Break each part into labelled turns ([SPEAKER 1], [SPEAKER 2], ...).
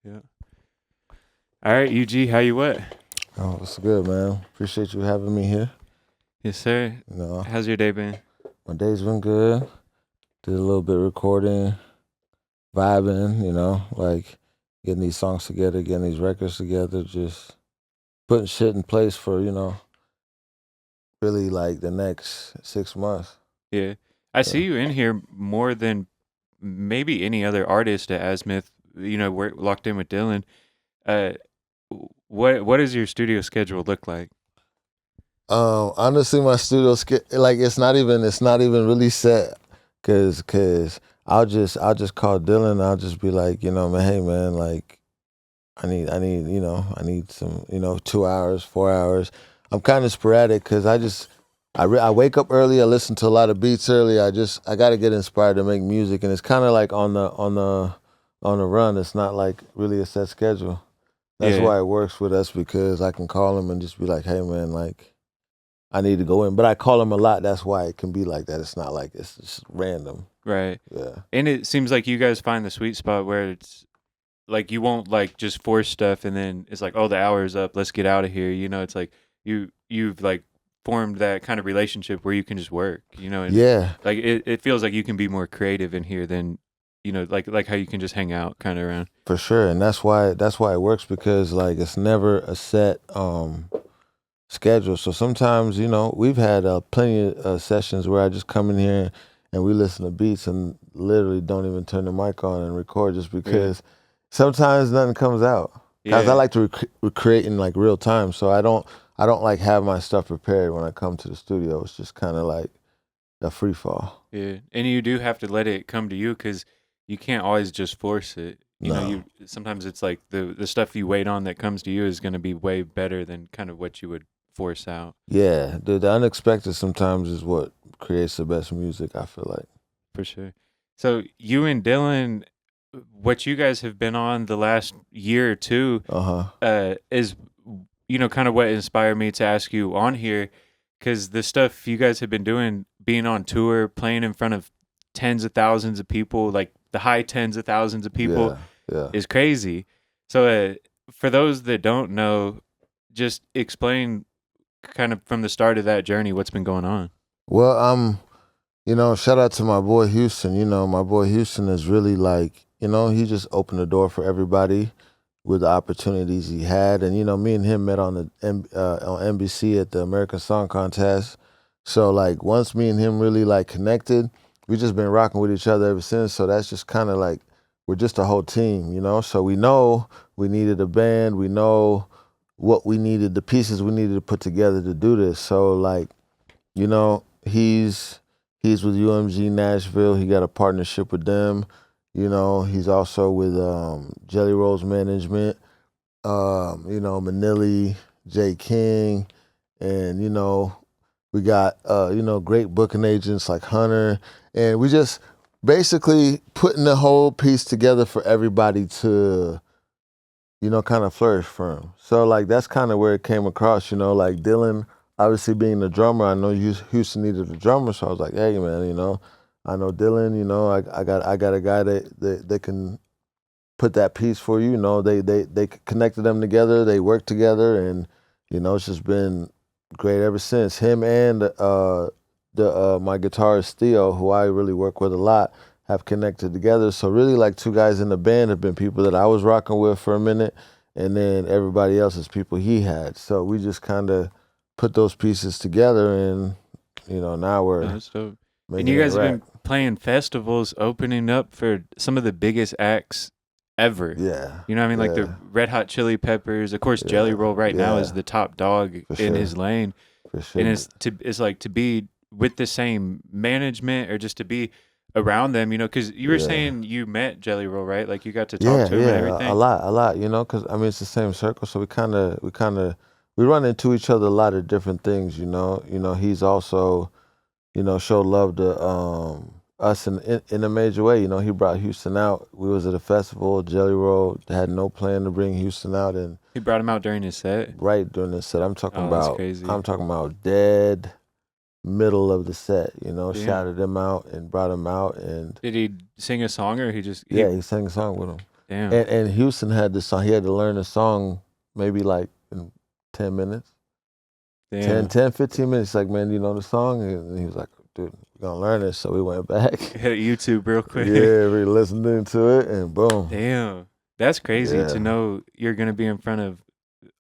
[SPEAKER 1] Yeah. All right, UG, how you what?
[SPEAKER 2] Oh, it's good, man. Appreciate you having me here.
[SPEAKER 1] Yes, sir.
[SPEAKER 2] You know,
[SPEAKER 1] How's your day been?
[SPEAKER 2] my day's been good. Did a little bit of recording, vibing, like getting these songs together, getting these records together, just putting shit in place for, really like the next 6 months.
[SPEAKER 1] Yeah. I see
[SPEAKER 2] Yeah.
[SPEAKER 1] you in here more than maybe any other artist at Azimuth. We're locked in with Dylan. Uh, what does your studio schedule look like?
[SPEAKER 2] Honestly, my studio like it's not even really set, cause I'll just call Dylan. And I'll just be like, man, hey man, like I need some, 2 hours, 4 hours. I'm kind of sporadic because I wake up early. I listen to a lot of beats early. I got to get inspired to make music, and it's kind of like on the run. It's not like really a set schedule. That's
[SPEAKER 1] Yeah.
[SPEAKER 2] why it works with us because I can call him and just be like, hey man, like I need to go in. But I call him a lot. That's why it can be like that. It's not like it's just random.
[SPEAKER 1] Right.
[SPEAKER 2] Yeah.
[SPEAKER 1] And it seems like you guys find the sweet spot where it's like you won't like just force stuff and then it's like, oh, the hour is up, let's get out of here. It's like you've like formed that kind of relationship where you can just work, and
[SPEAKER 2] Yeah.
[SPEAKER 1] like it feels like you can be more creative in here than like how you can just hang out kind of around.
[SPEAKER 2] For sure, and that's why it works because like it's never a set schedule. So sometimes we've had plenty of sessions where I just come in here and we listen to beats and literally don't even turn the mic on and record just because sometimes nothing comes out. Cause I
[SPEAKER 1] Yeah.
[SPEAKER 2] like to recreate in like real time, so I don't like have my stuff prepared when I come to the studio. It's just kind of like a free fall.
[SPEAKER 1] Yeah, and you do have to let it come to you because you can't always just force it.
[SPEAKER 2] No.
[SPEAKER 1] You sometimes it's like the stuff you wait on that comes to you is going to be way better than kind of what you would force out.
[SPEAKER 2] Yeah, the unexpected sometimes is what creates the best music, I feel like.
[SPEAKER 1] For sure. So you and Dylan, what you guys have been on the last year or two,
[SPEAKER 2] Uh-huh.
[SPEAKER 1] is kind of what inspired me to ask you on here, because the stuff you guys have been doing, being on tour, playing in front of tens of thousands of people, like the high tens of thousands of people,
[SPEAKER 2] Yeah, yeah.
[SPEAKER 1] is crazy. So for those that don't know, just explain kind of from the start of that journey what's been going on.
[SPEAKER 2] Well, shout out to my boy Houston. My boy Houston is really like, he just opened the door for everybody with the opportunities he had. And, me and him met on NBC at the American Song Contest. So, like, once me and him really, like, connected, we just been rocking with each other ever since. So that's just kind of like, we're just a whole team, So we know we needed a band. We know what we needed, the pieces we needed to put together to do this. So, like, he's with UMG Nashville. He got a partnership with them. He's also with Jelly Rolls Management. Manili, J King, and we got great booking agents like Hunter, and we just basically putting the whole piece together for everybody to kind of flourish for him. So like that's kind of where it came across. Like Dylan obviously being the drummer, I know Houston needed a drummer, so I was like, hey man, I know Dylan, I got a guy that can put that piece for you. They connected them together, they worked together, and it's just been great ever since. Him and my guitarist Theo, who I really work with a lot, have connected together. So really, like two guys in the band have been people that I was rocking with for a minute, and then everybody else is people he had. So we just kind of put those pieces together, and now we're
[SPEAKER 1] That's dope. And
[SPEAKER 2] making
[SPEAKER 1] you
[SPEAKER 2] it
[SPEAKER 1] guys have
[SPEAKER 2] rap.
[SPEAKER 1] been playing festivals, opening up for some of the biggest acts ever.
[SPEAKER 2] Yeah,
[SPEAKER 1] You know what I mean? Like the
[SPEAKER 2] yeah,
[SPEAKER 1] Red Hot Chili Peppers. Of course, Jelly
[SPEAKER 2] yeah,
[SPEAKER 1] Roll right now is
[SPEAKER 2] yeah,
[SPEAKER 1] the top dog
[SPEAKER 2] for
[SPEAKER 1] in
[SPEAKER 2] sure,
[SPEAKER 1] his lane.
[SPEAKER 2] for
[SPEAKER 1] And
[SPEAKER 2] sure.
[SPEAKER 1] it's like to be with the same management or just to be around them, because you were
[SPEAKER 2] Yeah.
[SPEAKER 1] saying you met Jelly Roll, right? Like you got to talk
[SPEAKER 2] Yeah,
[SPEAKER 1] to him and
[SPEAKER 2] yeah, a
[SPEAKER 1] everything.
[SPEAKER 2] lot, a lot. Because I mean, it's the same circle, so we run into each other a lot of different things. He's also, showed love to us in a major way. He brought Houston out. We was at a festival. Jelly Roll had no plan to bring Houston out, and
[SPEAKER 1] He brought him out during his set.
[SPEAKER 2] right during the set,
[SPEAKER 1] Oh, that's crazy.
[SPEAKER 2] I'm talking about dead middle of the set.
[SPEAKER 1] Damn.
[SPEAKER 2] Shouted him out and brought him out, and
[SPEAKER 1] Did he sing a song or he just
[SPEAKER 2] yeah, he sang a song with him.
[SPEAKER 1] Damn.
[SPEAKER 2] And Houston had this song. He had to learn the song maybe like in 10 minutes.
[SPEAKER 1] Damn.
[SPEAKER 2] 15 minutes. Like, man, you know the song? And he was like, dude, we're going to learn this. So we went back.
[SPEAKER 1] Hit YouTube real quick.
[SPEAKER 2] Yeah, we listened to it and boom.
[SPEAKER 1] Damn. That's crazy to know you're going to be in front of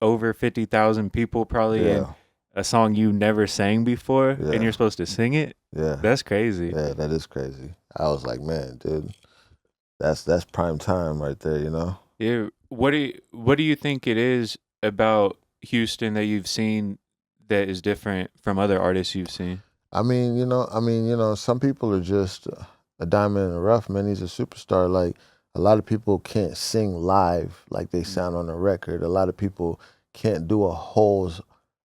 [SPEAKER 1] over 50,000 people probably in a song you never sang before and you're supposed to sing it.
[SPEAKER 2] Yeah.
[SPEAKER 1] That's crazy.
[SPEAKER 2] Yeah, that is crazy. I was like, man, dude, that's prime time right there, you know?
[SPEAKER 1] Yeah. What do you think it is about Houston that you've seen that is different from other artists you've seen?
[SPEAKER 2] I mean, some people are just a diamond in the rough, man. He's a superstar. Like, a lot of people can't sing live like they sound on a record. A lot of people can't do a whole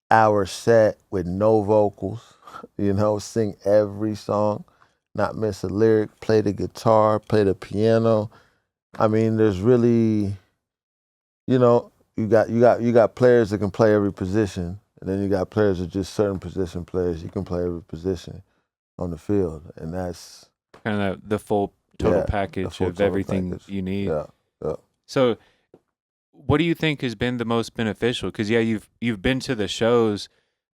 [SPEAKER 2] hour set with no vocals, sing every song, not miss a lyric, play the guitar, play the piano. I mean, there's really, you got players that can play every position. And then you got players that are just certain position players. You can play every position on the field, and that's
[SPEAKER 1] kind of the full total package of everything you need.
[SPEAKER 2] Yeah.
[SPEAKER 1] So, what do you think has been the most beneficial? Because you've been to the shows,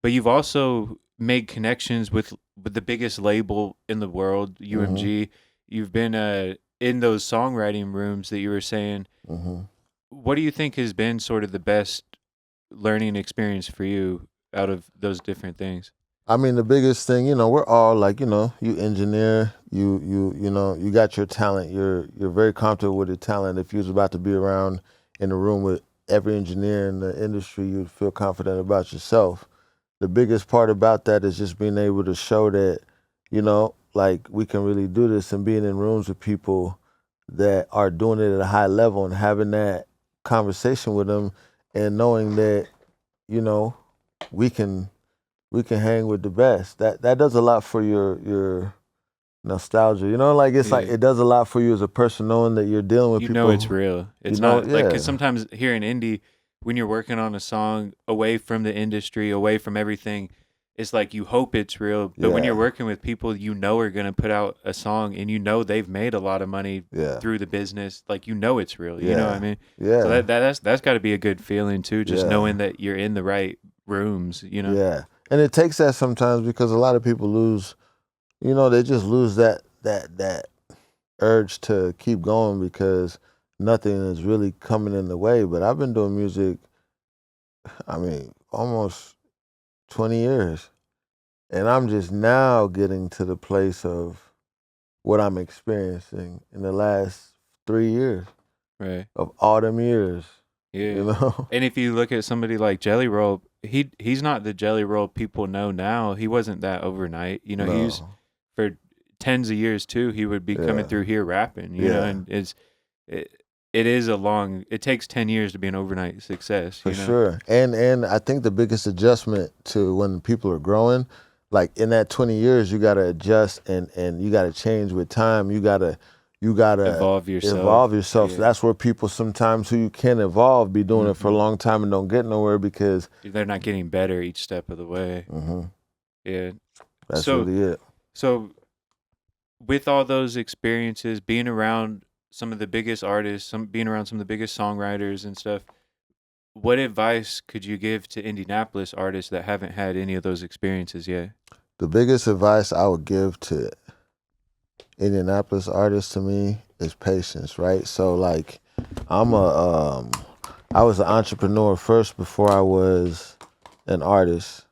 [SPEAKER 1] but you've also made connections with the biggest label in the world, UMG. Mm-hmm. You've been in those songwriting rooms that you were saying. Mm-hmm. What do you think has been sort of the best learning experience for you out of those different things?
[SPEAKER 2] I mean, the biggest thing, we're all like, you engineer, you got your talent. You're very comfortable with your talent. If you was about to be around in a room with every engineer in the industry, you'd feel confident about yourself. The biggest part about that is just being able to show that, like we can really do this, and being in rooms with people that are doing it at a high level and having that conversation with them and knowing that, we can hang with the best. That does a lot for your nostalgia. Like like it does a lot for you as a person knowing that you're dealing with people.
[SPEAKER 1] It's real. It's not like, because sometimes here in indie, when you're working on a song away from the industry, away from everything, it's like you hope it's real. But when you're working with people are going to put out a song and they've made a lot of money through the business, like it's real. You know what I mean? Yeah. So that's got to be a good feeling too, just knowing that you're in the right rooms,
[SPEAKER 2] Yeah. And it takes that sometimes because a lot of people lose, they just lose that urge to keep going because nothing is really coming in the way. But I've been doing music, almost 20 years. And I'm just now getting to the place of what I'm experiencing in the last 3 years.
[SPEAKER 1] Right.
[SPEAKER 2] Of all them years.
[SPEAKER 1] Yeah. And if you look at somebody like Jelly Roll, he's not the Jelly Roll people know now. He wasn't that overnight. He was for tens of years too. He would be coming through here rapping, you know, and it takes 10 years to be an overnight success.
[SPEAKER 2] For sure. And I think the biggest adjustment to when people are growing, like in that 20 years, you got to adjust and you got to change with time. You got to
[SPEAKER 1] evolve yourself.
[SPEAKER 2] Yeah. So that's where people sometimes who you can evolve be doing it for a long time and don't get nowhere because
[SPEAKER 1] they're not getting better each step of the way.
[SPEAKER 2] Mm-hmm.
[SPEAKER 1] Yeah.
[SPEAKER 2] That's really it.
[SPEAKER 1] So with all those experiences, being around some of the biggest artists, being around some of the biggest songwriters and stuff, what advice could you give to Indianapolis artists that haven't had any of those experiences yet? The
[SPEAKER 2] biggest advice I would give to Indianapolis artists to me is patience, right? So like I was an entrepreneur first before I was an artist.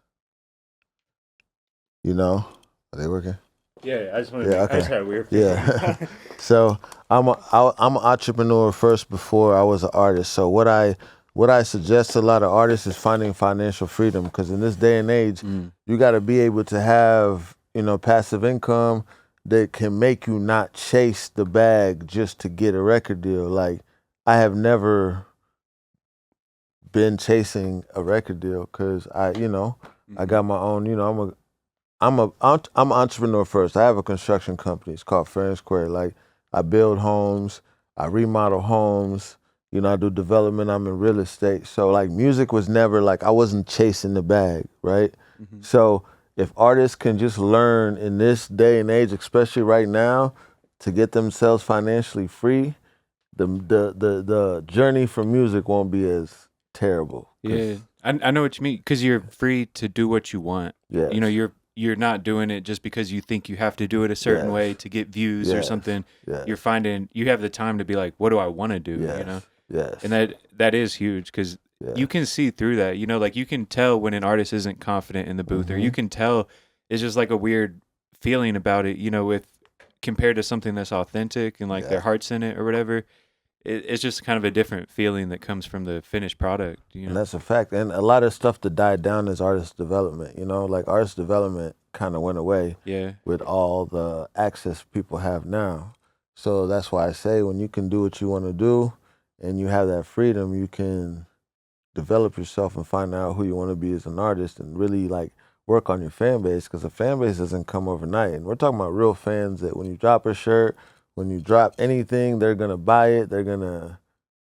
[SPEAKER 2] Are they working?
[SPEAKER 1] Yeah, I just want to. I just had a weird.
[SPEAKER 2] Yeah. So I'm an entrepreneur first before I was an artist. So what I suggest to a lot of artists is finding financial freedom, because in this day and age, you got to be able to have passive income that can make you not chase the bag just to get a record deal. Like I have never been chasing a record deal because I got my own. I'm an entrepreneur first. I have a construction company. It's called Fair and Square. Like I build homes, I remodel homes. I do development. I'm in real estate. So like music was never like I wasn't chasing the bag, right? Mm-hmm. So if artists can just learn in this day and age, especially right now, to get themselves financially free, the journey from music won't be as terrible.
[SPEAKER 1] Yeah, I know what you mean, because you're free to do what you want.
[SPEAKER 2] Yes.
[SPEAKER 1] You know, you're not doing it just because you think you have to do it a certain
[SPEAKER 2] Yes.
[SPEAKER 1] way to get views or
[SPEAKER 2] Yes.
[SPEAKER 1] something.
[SPEAKER 2] Yes.
[SPEAKER 1] You're finding you have the time to be like, what do I want to do?
[SPEAKER 2] Yes.
[SPEAKER 1] You know,
[SPEAKER 2] Yes.
[SPEAKER 1] and that is huge because you can see through that. You know, like you can tell when an artist isn't confident in the booth, or you can tell it's just like a weird feeling about it. You know, with compared to something that's authentic and like their heart's in it or whatever. It's just kind of a different feeling that comes from the finished product. You know?
[SPEAKER 2] And that's a fact. And a lot of stuff that died down is artist development. You know, like artist development kind of went away with all the access people have now. So that's why I say when you can do what you want to do and you have that freedom, you can develop yourself and find out who you want to be as an artist and really like work on your fan base, because a fan base doesn't come overnight. And we're talking about real fans that when you drop a shirt, when you drop anything, they're going to buy it. They're going to,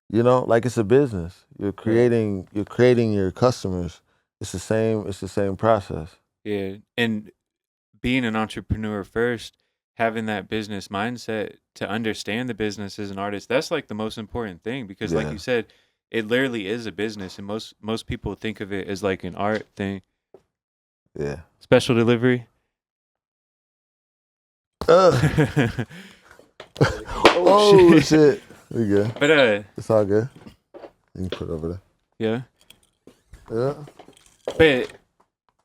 [SPEAKER 2] you know, like it's a business. You're creating your customers. It's the same process.
[SPEAKER 1] Yeah. And being an entrepreneur first, having that business mindset to understand the business as an artist, that's like the most important thing, because like you said, it literally is a business, and most people think of it as like an art thing.
[SPEAKER 2] Yeah.
[SPEAKER 1] Special delivery.
[SPEAKER 2] Oh shit. We good.
[SPEAKER 1] But
[SPEAKER 2] it's all good. You can put it over there.
[SPEAKER 1] Yeah.
[SPEAKER 2] Yeah.
[SPEAKER 1] But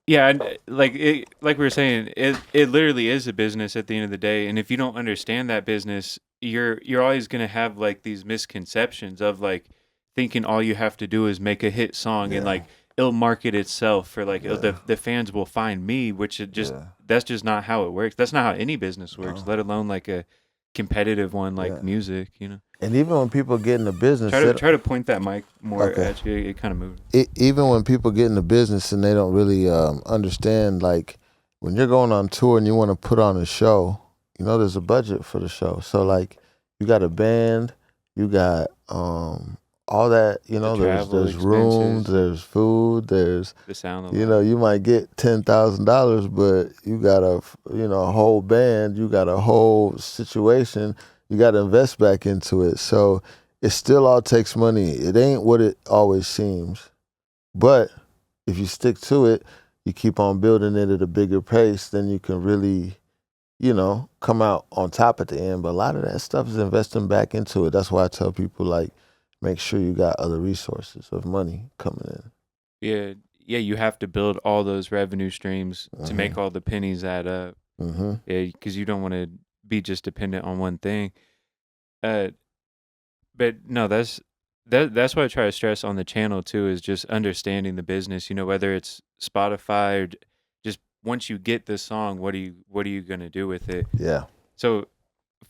[SPEAKER 1] yeah, like we were saying, it literally is a business at the end of the day, and if you don't understand that business, you're always gonna have like these misconceptions of like thinking all you have to do is make a hit song and like it'll market itself for like the fans will find me, which it just that's just not how it works. That's not how any business works, let alone like a competitive one like music, you know.
[SPEAKER 2] And even when people get in the business,
[SPEAKER 1] try to point that mic more at you. It kind of moves.
[SPEAKER 2] Even when people get in the business and they don't really understand, like when you're going on tour and you want to put on a show, you know, there's a budget for the show. So like you got a band, you got all that, you know, there's rooms, there's food, there's
[SPEAKER 1] the sound.
[SPEAKER 2] You know, you might get $10,000, but you got a whole band, you got a whole situation. You got to invest back into it. So it still all takes money. It ain't what it always seems. But if you stick to it, you keep on building it at a bigger pace, then you can really, you know, come out on top at the end. But a lot of that stuff is investing back into it. That's why I tell people, like, make sure you got other resources of money coming in.
[SPEAKER 1] Yeah, you have to build all those revenue streams to make all the pennies add up. Yeah, because you don't want to be just dependent on one thing. But no, that's what I try to stress on the channel too, is just understanding the business. You know, whether it's Spotify or just once you get the song, what are you gonna do with it?
[SPEAKER 2] Yeah.
[SPEAKER 1] So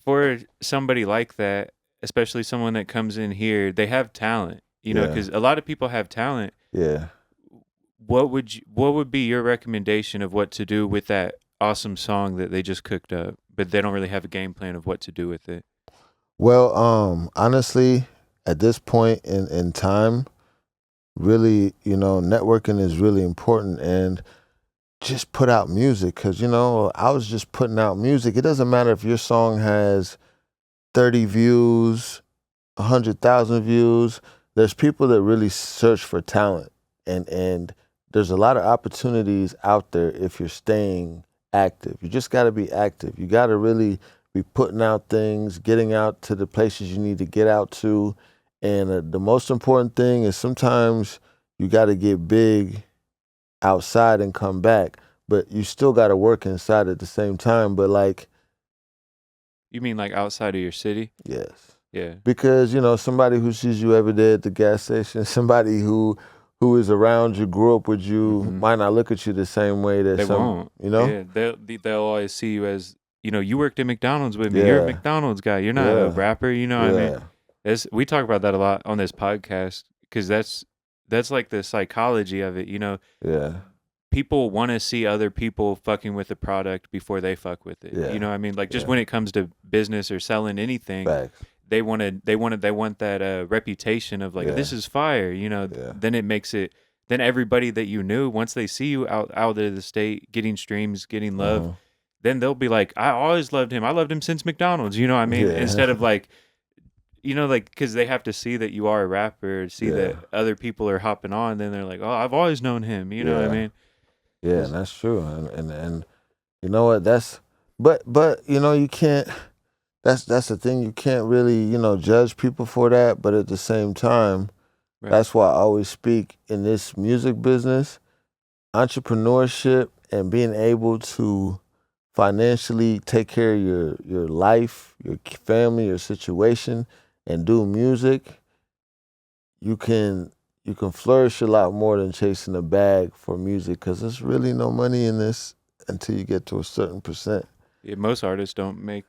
[SPEAKER 1] for somebody like that, especially someone that comes in here, they have talent. You know, because a lot of people have talent.
[SPEAKER 2] Yeah.
[SPEAKER 1] What would be your recommendation of what to do with that awesome song that they just cooked up, but they don't really have a game plan of what to do with it?
[SPEAKER 2] Well, honestly, at this point in time, really, you know, networking is really important, and just put out music, because, you know, I was just putting out music. It doesn't matter if your song has 30 views, 100,000 views. There's people that really search for talent, and there's a lot of opportunities out there if you're staying active. You just got to be active. You got to really be putting out things, getting out to the places you need to get out to. And the most important thing is sometimes you got to get big outside and come back, but you still got to work inside at the same time. But like,
[SPEAKER 1] you mean like outside of your city?
[SPEAKER 2] Yes.
[SPEAKER 1] Yeah.
[SPEAKER 2] Because, you know, somebody who sees you every day at the gas station, somebody who is around you, grew up with you, might not look at you the same way that
[SPEAKER 1] they won't.
[SPEAKER 2] You know?
[SPEAKER 1] Yeah, they'll always see you as, you know, you worked at McDonald's with me. Yeah. You're a McDonald's guy. You're not a rapper. You know what I mean? We talk about that a lot on this podcast, because that's like the psychology of it. You know?
[SPEAKER 2] Yeah.
[SPEAKER 1] People want to see other people fucking with the product before they fuck with it. Yeah. You know what I mean? Like just when it comes to business or selling anything. Facts. They want that reputation of like, this is fire, you know. Then it makes it, then everybody that you knew, once they see you out of the state getting streams, getting love, then they'll be like, I always loved him. I loved him since McDonald's, you know what I mean? Instead of like you know, like, because they have to see that you are a rapper, see
[SPEAKER 2] Yeah.
[SPEAKER 1] that other people are hopping on, then they're like, oh, I've always known him. You know what I
[SPEAKER 2] Yeah.
[SPEAKER 1] mean?
[SPEAKER 2] Yeah,
[SPEAKER 1] 'Cause-
[SPEAKER 2] that's true. And you know what? But you know, you can't. That's the thing. You can't really, you know, judge people for that. But at the same time,
[SPEAKER 1] right.
[SPEAKER 2] that's why I always speak in this music business, entrepreneurship, and being able to financially take care of your life, your family, your situation, and do music. You can flourish a lot more than chasing a bag for music, because there's really no money in this until you get to a certain percent.
[SPEAKER 1] Yeah, most artists don't make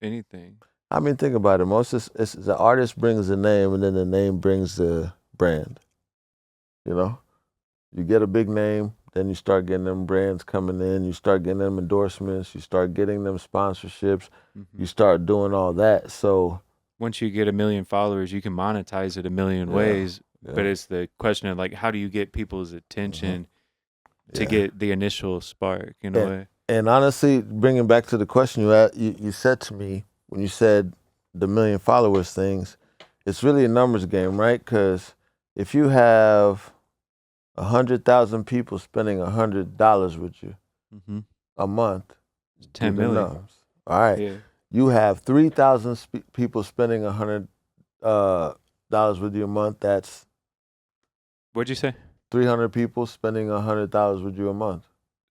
[SPEAKER 1] anything.
[SPEAKER 2] I mean, think about it. Most it's the artist brings the name, and then the name brings the brand. You know, you get a big name, then you start getting them brands coming in. You start getting them endorsements. You start getting them sponsorships. You start doing all that. So
[SPEAKER 1] once you get 1 million followers, you can monetize it a million ways.
[SPEAKER 2] yeah.
[SPEAKER 1] But it's the question of like, how do you get people's attention to
[SPEAKER 2] Yeah.
[SPEAKER 1] get the initial spark? You know,
[SPEAKER 2] And honestly, bringing back to the question you said to me when you said the 1 million followers things, it's really a numbers game, right? Because if you have 100,000 people spending $100 with you a month,
[SPEAKER 1] 10
[SPEAKER 2] do the
[SPEAKER 1] million.
[SPEAKER 2] numbers. All right.
[SPEAKER 1] Yeah.
[SPEAKER 2] You have 3,000 people spending $100 with you a month. That's
[SPEAKER 1] What'd you say?
[SPEAKER 2] 300 people spending $100 with you a month.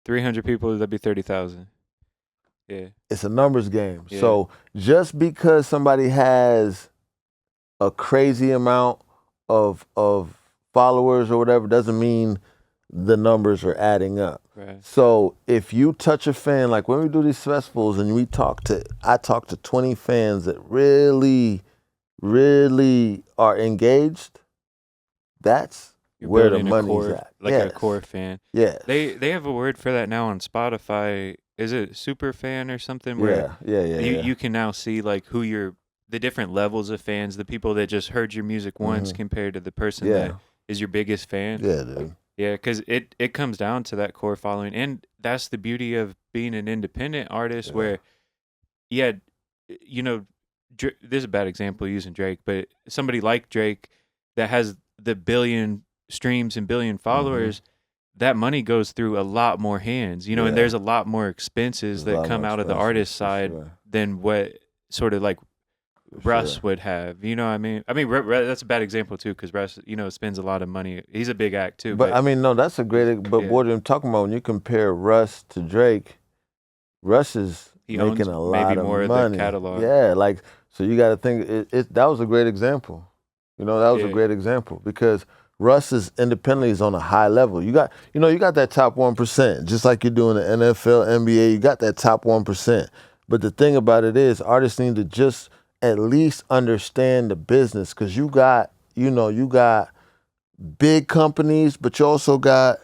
[SPEAKER 1] 300 people, that'd be 30,000. Yeah.
[SPEAKER 2] It's a numbers game.
[SPEAKER 1] Yeah.
[SPEAKER 2] So just because somebody has a crazy amount of followers or whatever doesn't mean the numbers are adding up.
[SPEAKER 1] Right.
[SPEAKER 2] So if you touch a fan, like when we do these festivals and I talk to 20 fans that really, really are engaged, that's
[SPEAKER 1] You're
[SPEAKER 2] where the
[SPEAKER 1] building
[SPEAKER 2] money's at.
[SPEAKER 1] like
[SPEAKER 2] Yes.
[SPEAKER 1] a core fan.
[SPEAKER 2] Yes.
[SPEAKER 1] They have a word for that now on Spotify. Is it super fan or something? Where
[SPEAKER 2] Yeah.
[SPEAKER 1] you can now see like the different levels of fans, the people that just heard your music once compared to the person that is your biggest fan.
[SPEAKER 2] Yeah, dude.
[SPEAKER 1] Yeah, because it comes down to that core following, and that's the beauty of being an independent artist. Where, you know, this is a bad example using Drake, but somebody like Drake that has the billion streams and billion followers, that money goes through a lot more hands, you know, and there's a lot more expenses that come out of the artist side than what sort of like Russ would have. You know what I mean? I mean, that's a bad example too, because Russ, you know, spends a lot of money. He's a big act too.
[SPEAKER 2] But I mean, no, that's a great. But what I'm talking about, when you compare Russ to Drake, Russ is making a lot
[SPEAKER 1] maybe
[SPEAKER 2] of
[SPEAKER 1] more
[SPEAKER 2] money.
[SPEAKER 1] of the catalog.
[SPEAKER 2] Yeah, like, so you got to think. That was a great example. You know, that was a great example, because Russ is independently is on a high level. You got that top 1%, just like you're doing the NFL, NBA. You got that top 1%. But the thing about it is, artists need to just at least understand the business, because you got big companies, but you also got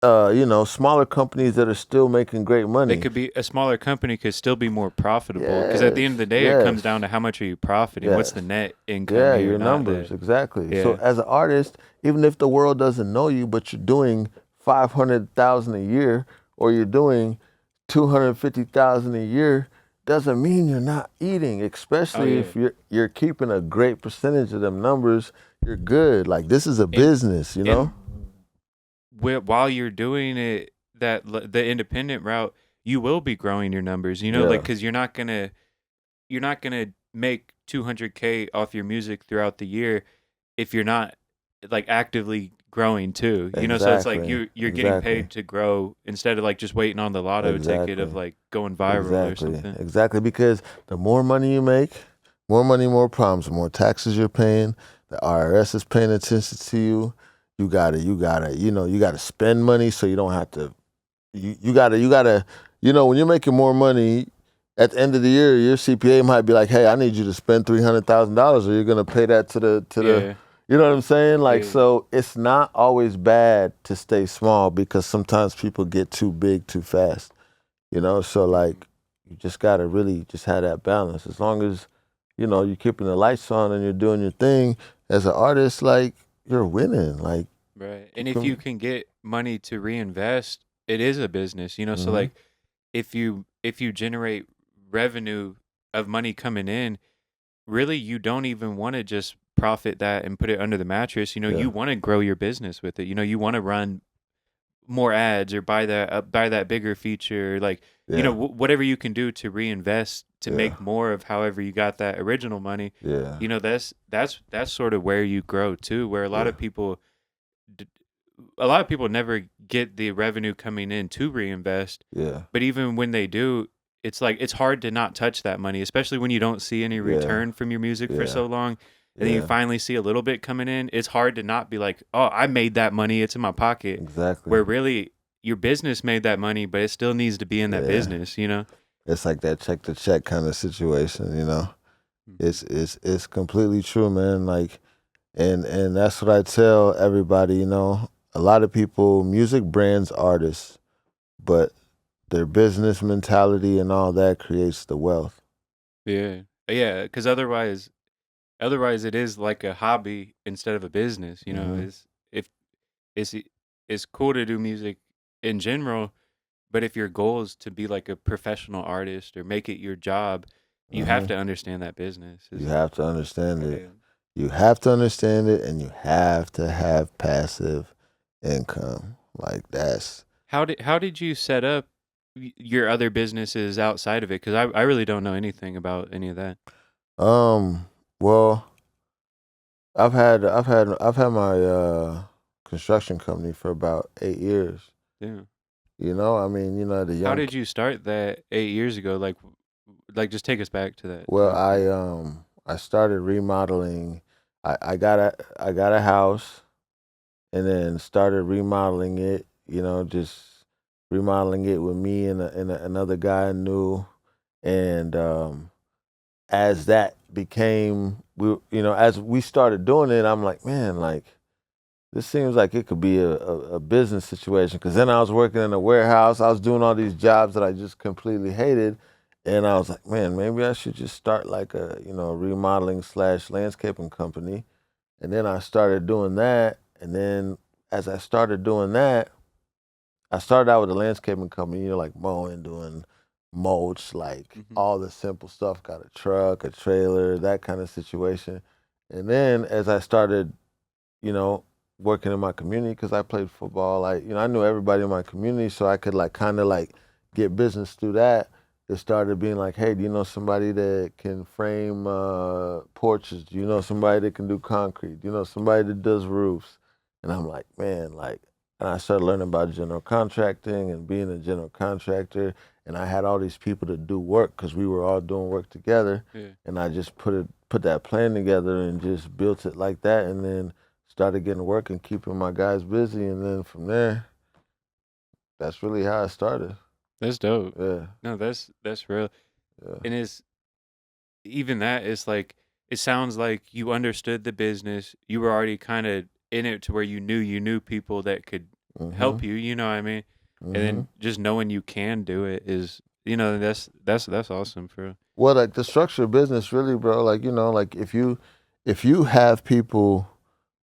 [SPEAKER 2] smaller companies that are still making great money.
[SPEAKER 1] They could be a smaller company could still be more profitable, because at the end of the day, it comes down to how much are you profiting? What's the net income?
[SPEAKER 2] Yeah,
[SPEAKER 1] here,
[SPEAKER 2] your numbers, exactly.
[SPEAKER 1] Yeah.
[SPEAKER 2] So as an artist, even if the world doesn't know you, but you're doing $500,000 a year, or you're doing $250,000 a year, doesn't mean you're not eating. Especially if you're keeping a great percentage of them numbers, you're good. Like, this is a business, you know.
[SPEAKER 1] While you're doing it, the independent route, you will be growing your numbers. You know, like, because you're not gonna make 200K off your music throughout the year if you're not like actively growing too. You know, so it's like you're getting paid to grow instead of like just waiting on the lotto ticket of like going viral or something.
[SPEAKER 2] Exactly, because the more money you make, more money, more problems, the more taxes you're paying. The IRS is paying attention to you. You gotta spend money, so you don't have to. You gotta. You know, when you're making more money, at the end of the year, your CPA might be like, "Hey, I need you to spend $300,000, or you're gonna pay that to the." You know what I'm saying? Like, so it's not always bad to stay small, because sometimes people get too big too fast. You know, so like, you just gotta really just have that balance. As long as, you know, you're keeping the lights on and you're doing your thing as an artist, like, you're winning. Like,
[SPEAKER 1] right. And if you can get money to reinvest, it is a business, you know. So like, if you generate revenue of money coming in, really you don't even want to just profit that and put it under the mattress. You know,
[SPEAKER 2] Yeah.
[SPEAKER 1] you want to grow your business with it. You know, you want to run more ads or buy that bigger feature, like, you know,
[SPEAKER 2] Yeah.
[SPEAKER 1] whatever you can do to reinvest to
[SPEAKER 2] Yeah.
[SPEAKER 1] make more of however you got that original money.
[SPEAKER 2] Yeah.
[SPEAKER 1] You know, that's sort of where you grow too, where
[SPEAKER 2] Yeah.
[SPEAKER 1] d- a lot of people never get the revenue coming in to reinvest.
[SPEAKER 2] Yeah.
[SPEAKER 1] But even when they do, it's like it's hard to not touch that money, especially when you don't see any
[SPEAKER 2] Yeah.
[SPEAKER 1] return from your music for
[SPEAKER 2] Yeah.
[SPEAKER 1] so long. And then you
[SPEAKER 2] Yeah.
[SPEAKER 1] finally see a little bit coming in. It's hard to not be like, oh, I made that money. It's in my pocket.
[SPEAKER 2] Exactly.
[SPEAKER 1] Where really your business made that money, but it still needs to be in that
[SPEAKER 2] Yeah.
[SPEAKER 1] business, you know?
[SPEAKER 2] It's like that check to check kind of situation, you know.
[SPEAKER 1] Mhm.
[SPEAKER 2] It's completely true, man. Like, and that's what I tell everybody, you know. A lot of people, music brands artists, but their business mentality and all that creates the wealth.
[SPEAKER 1] Yeah. Yeah. Because otherwise it is like a hobby instead of a business, you know?
[SPEAKER 2] Hmm.
[SPEAKER 1] Is if it's it's cool to do music in general, but if your goal is to be like a professional artist or make it your job, you have
[SPEAKER 2] Hmm.
[SPEAKER 1] to understand that business.
[SPEAKER 2] You have to understand it.
[SPEAKER 1] Yeah.
[SPEAKER 2] You have to understand it, and you have to have passive income. Like that's
[SPEAKER 1] How did you set up your other businesses outside of it? Because I really don't know anything about any of that.
[SPEAKER 2] well, I've had my construction company for about 8 years.
[SPEAKER 1] Yeah.
[SPEAKER 2] You know, I mean, you know, the
[SPEAKER 1] How
[SPEAKER 2] young.
[SPEAKER 1] did you start that 8 years ago? Like just take us back to that
[SPEAKER 2] Well,
[SPEAKER 1] time frame.
[SPEAKER 2] I started remodeling. I got a house and then started remodeling it. You know, just remodeling it with me and another guy I knew, and as that became as we started doing it, I'm like, man, like this seems like it could be a business situation. Because then I was working in a warehouse. I was doing all these jobs that I just completely hated. And I was like, man, maybe I should just start like a, remodeling slash landscaping company. And then I started doing that. And then as I started doing that, I started out with a landscaping company, like mowing, doing mulch, like
[SPEAKER 1] Hmm.
[SPEAKER 2] all the simple stuff, got a truck, a trailer, that kind of situation. And then as I started you know, working in my community because I played football. I knew everybody in my community, so I could like kind of like get business through that. It started being like, hey, do you know somebody that can frame porches? Do you know somebody that can do concrete? Do you know somebody that does roofs? And I'm like, man, like, and I started learning about general contracting and being a general contractor. And I had all these people to do work because we were all doing work together.
[SPEAKER 1] Yeah.
[SPEAKER 2] And I just put that plan together and just built it like that. And then started getting work and keeping my guys busy, and then from there, that's really how it started.
[SPEAKER 1] That's dope.
[SPEAKER 2] Yeah,
[SPEAKER 1] No, that's real.
[SPEAKER 2] yeah,
[SPEAKER 1] And it's even that is like it sounds like you understood the business. You were already kind of in it to where you knew people that could help
[SPEAKER 2] mhm,
[SPEAKER 1] you. You know what I mean? And
[SPEAKER 2] mhm.
[SPEAKER 1] then just knowing you can do it is, that's awesome for real.
[SPEAKER 2] Well, like the structure of business, really, bro. Like like if you have people,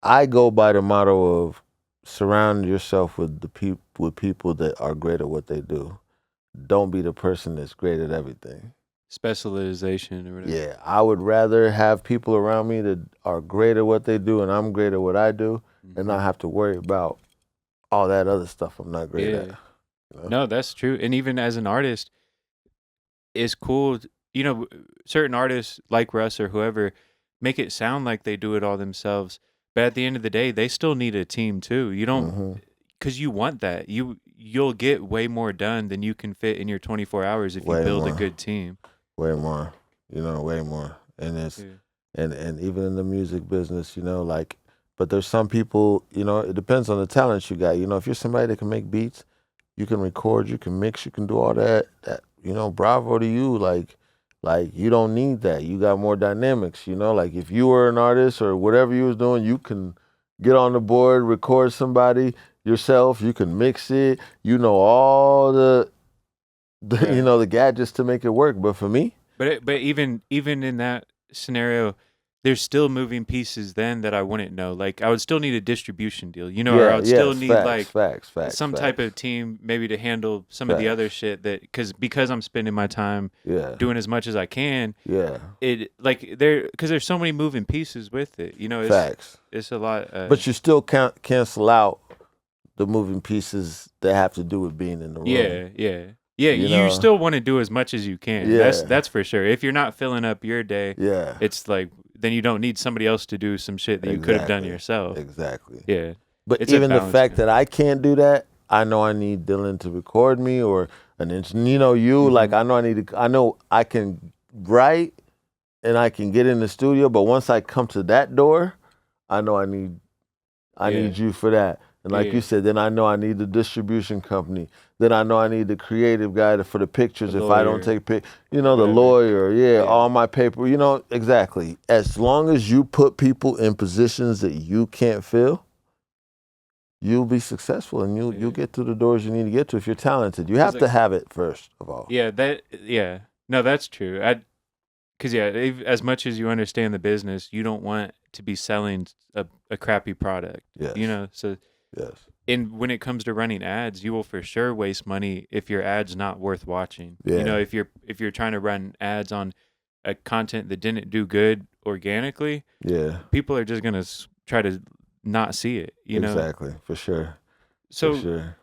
[SPEAKER 2] I go by the motto of surround yourself with with people that are great at what they do. Don't be the person that's great at everything.
[SPEAKER 1] Specialization or whatever.
[SPEAKER 2] Yeah, I would rather have people around me that are great at what they do and I'm great at what I do and
[SPEAKER 1] Hmm.
[SPEAKER 2] not have to worry about all that other stuff I'm not great at.
[SPEAKER 1] Yeah.
[SPEAKER 2] You know?
[SPEAKER 1] No, that's true. And even as an artist, it's cool. Certain artists like Russ or whoever make it sound like they do it all themselves, but at the end of the day, they still need a team too. You don't,
[SPEAKER 2] Hmm.
[SPEAKER 1] because you want that. You'll get way more done than you can fit in your 24 hours if you
[SPEAKER 2] Way
[SPEAKER 1] build a
[SPEAKER 2] more,
[SPEAKER 1] good team.
[SPEAKER 2] way more. Way more. And it's
[SPEAKER 1] Yeah.
[SPEAKER 2] and even in the music business, like, but there's some people, it depends on the talent you got. If you're somebody that can make beats, you can record, you can mix, you can do all that. Bravo to you. Like you don't need that. You got more dynamics. Like if you were an artist or whatever you was doing, you can get on the board, record somebody yourself. You can mix it. All the
[SPEAKER 1] Right.
[SPEAKER 2] the gadgets to make it work. But for me,
[SPEAKER 1] But even in that scenario, there's still moving pieces then that I wouldn't know. Like I would still need a distribution deal, you know, or I
[SPEAKER 2] Yeah,
[SPEAKER 1] would still
[SPEAKER 2] yes,
[SPEAKER 1] need
[SPEAKER 2] facts,
[SPEAKER 1] like
[SPEAKER 2] facts, facts,
[SPEAKER 1] some type
[SPEAKER 2] facts,
[SPEAKER 1] of team maybe to handle some of the other
[SPEAKER 2] facts.
[SPEAKER 1] shit that because I'm spending my time
[SPEAKER 2] Yeah,
[SPEAKER 1] doing as much as I can.
[SPEAKER 2] yeah,
[SPEAKER 1] It like there because there's so many moving pieces with it. You know,
[SPEAKER 2] facts.
[SPEAKER 1] it's a lot.
[SPEAKER 2] But you still can't cancel out the moving pieces that have to do with being in the room.
[SPEAKER 1] Yeah, yeah, yeah.
[SPEAKER 2] You
[SPEAKER 1] You
[SPEAKER 2] know?
[SPEAKER 1] still want to do as much as you can.
[SPEAKER 2] Yeah,
[SPEAKER 1] That's for sure. If you're not filling up your day,
[SPEAKER 2] yeah,
[SPEAKER 1] it's like then you don't need somebody else to do some shit that you could have done
[SPEAKER 2] exactly,
[SPEAKER 1] yourself.
[SPEAKER 2] exactly.
[SPEAKER 1] Yeah,
[SPEAKER 2] But
[SPEAKER 1] it's a
[SPEAKER 2] even the
[SPEAKER 1] balance.
[SPEAKER 2] fact that I can't do that, I know I need Dylan to record me or an engineer. You know, like I know I need to. I know I can write and I can get in the studio, but once I come to that door, I know I need you for that. And like you said, then I know I need the distribution company. Then I know I need the creative guy for the pictures.
[SPEAKER 1] The
[SPEAKER 2] if I don't
[SPEAKER 1] lawyer,
[SPEAKER 2] take the
[SPEAKER 1] whatever.
[SPEAKER 2] lawyer,
[SPEAKER 1] Yeah.
[SPEAKER 2] all my paper, exactly. As long as you put people in positions that you can't fill, you'll be successful and you'll get to the doors you need to get to if you're talented. You have to have it first of all.
[SPEAKER 1] Yeah. No, that's true. Because as much as you understand the business, you don't want to be selling a crappy product.
[SPEAKER 2] Yes.
[SPEAKER 1] You know, so
[SPEAKER 2] yes.
[SPEAKER 1] And when it comes to running ads, you will for sure waste money if your ad's not worth watching.
[SPEAKER 2] Yeah.
[SPEAKER 1] You know, if you're trying to run ads on a content that didn't do good organically,
[SPEAKER 2] yeah,
[SPEAKER 1] people are just gonna try to not see it. You know,
[SPEAKER 2] exactly, for sure.
[SPEAKER 1] So
[SPEAKER 2] for sure.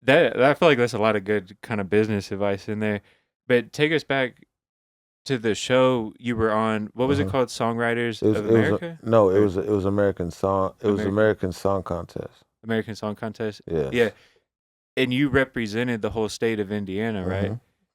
[SPEAKER 1] that I feel like that's a lot of good kind of business advice in there. But take us back to the show you were on. What was it called? Songwriters of America?
[SPEAKER 2] It was American Song. It was American Song Contest.
[SPEAKER 1] American Song Contest.
[SPEAKER 2] Yes.
[SPEAKER 1] Yeah. And you represented the whole state of Indiana, right?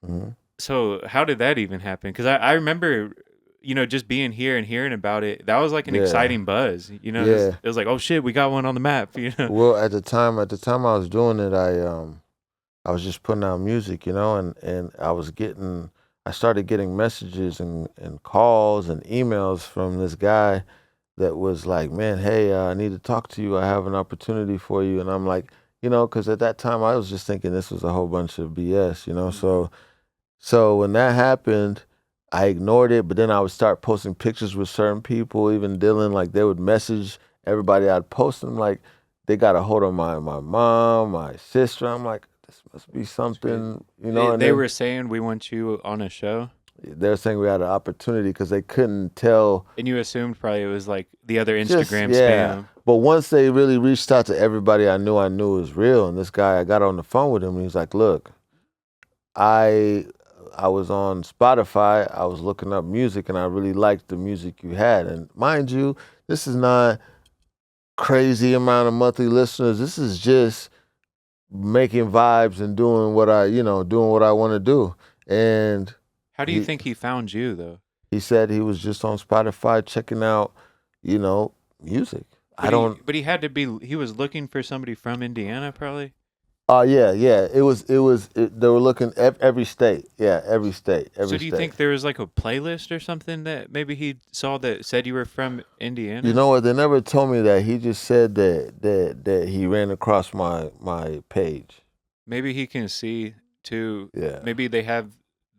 [SPEAKER 2] Mm-hmm.
[SPEAKER 1] So how did that even happen? Because I remember, you know, just being here and hearing about it. That was like an exciting buzz. You know, it was like, oh shit, we got one on the map. You know.
[SPEAKER 2] Well, at the time I was doing it, I was just putting out music, you know, and I started getting messages and calls and emails from this guy that was like, man, hey, I need to talk to you. I have an opportunity for you. And I'm like, you know, because at that time I was just thinking this was a whole bunch of BS, you know. So when that happened, I ignored it. But then I would start posting pictures with certain people, even Dylan, like they would message everybody. I'd post them like they got a hold of my mom, my sister. I'm like, this must be something, you know.
[SPEAKER 1] They were saying we want you on a show.
[SPEAKER 2] They're saying we had an opportunity because they couldn't tell.
[SPEAKER 1] And you assumed probably it was like the other Instagram spam.
[SPEAKER 2] But once they really reached out to everybody I knew it was real. And this guy, I got on the phone with him and he was like, look, I was on Spotify. I was looking up music and I really liked the music you had. And mind you, this is not crazy amount of monthly listeners. This is just making vibes and doing what I want to do. And
[SPEAKER 1] how do you think he found you though?
[SPEAKER 2] He said he was just on Spotify checking out, you know, music.
[SPEAKER 1] But he had to be. He was looking for somebody from Indiana, probably.
[SPEAKER 2] Yeah. They were looking at every state. Yeah, every state.
[SPEAKER 1] So do you think there was like a playlist or something that maybe he saw that said you were from Indiana?
[SPEAKER 2] You know what? They never told me that. He just said that he ran across my page.
[SPEAKER 1] Maybe he can see too.
[SPEAKER 2] Yeah.
[SPEAKER 1] Maybe they have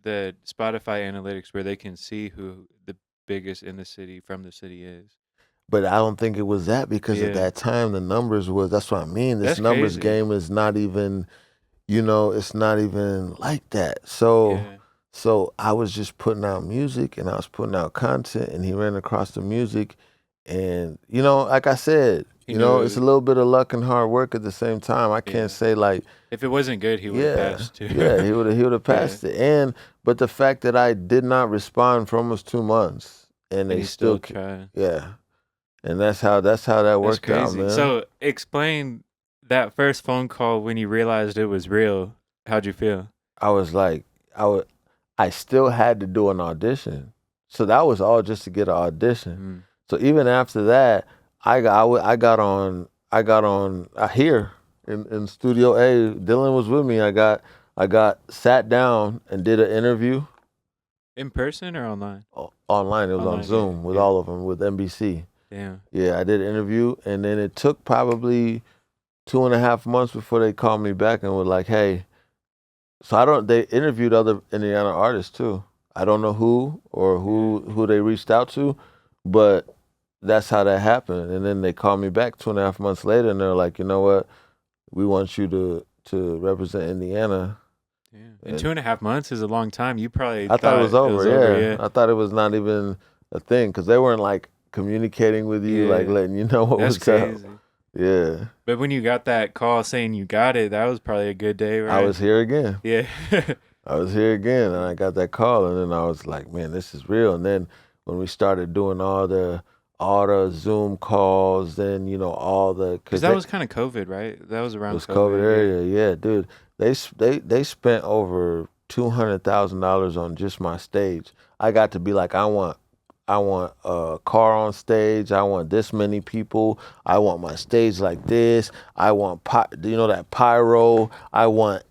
[SPEAKER 1] the Spotify analytics where they can see who the biggest in the city from the city is.
[SPEAKER 2] But I don't think it was that because at that time the numbers was. That's what I mean. This numbers game is not even, you know, it's not even like that. So I was just putting out music and I was putting out content and he ran across the music and, you know, like I said, it's a little bit of luck and hard work at the same time. I can't say like
[SPEAKER 1] if it wasn't good, he would have passed too.
[SPEAKER 2] Yeah, he would have passed it. But the fact that I did not respond for almost 2 months and they still
[SPEAKER 1] tried.
[SPEAKER 2] Yeah. And that's how that worked out, man.
[SPEAKER 1] So explain that first phone call when you realized it was real. How'd you feel?
[SPEAKER 2] I was like, I still had to do an audition. So that was all just to get an audition. So even after that, I got on here in Studio A. Dylan was with me. I got sat down and did an interview.
[SPEAKER 1] In person or online?
[SPEAKER 2] Online. It was on Zoom with all of them, with NBC.
[SPEAKER 1] Damn.
[SPEAKER 2] Yeah, I did an interview, and then it took probably 2.5 months before they called me back and were like, hey. So they interviewed other Indiana artists too. I don't know who or who they reached out to, But that's how that happened. And then they called me back 2.5 months later, and they're like, you know what? We want you to represent Indiana.
[SPEAKER 1] Yeah. And 2.5 months is a long time. You probably
[SPEAKER 2] I thought it was over.
[SPEAKER 1] yeah.
[SPEAKER 2] I thought it was not even a thing because they weren't like communicating with you, like letting you know what
[SPEAKER 1] That's
[SPEAKER 2] was
[SPEAKER 1] crazy.
[SPEAKER 2] up. Yeah.
[SPEAKER 1] But when you got that call saying you got it, that was probably a good day, right?
[SPEAKER 2] I was here again.
[SPEAKER 1] Yeah.
[SPEAKER 2] I was here again, and I got that call, and then I was like, man, this is real. And then when we started doing all the Zoom calls, then all the
[SPEAKER 1] because that was kind of COVID, right? That was around
[SPEAKER 2] it was COVID area, yeah, dude. They spent over $200,000 on just my stage. I got to be like, I want a car on stage. I want this many people. I want my stage like this. I want that pyro. I want.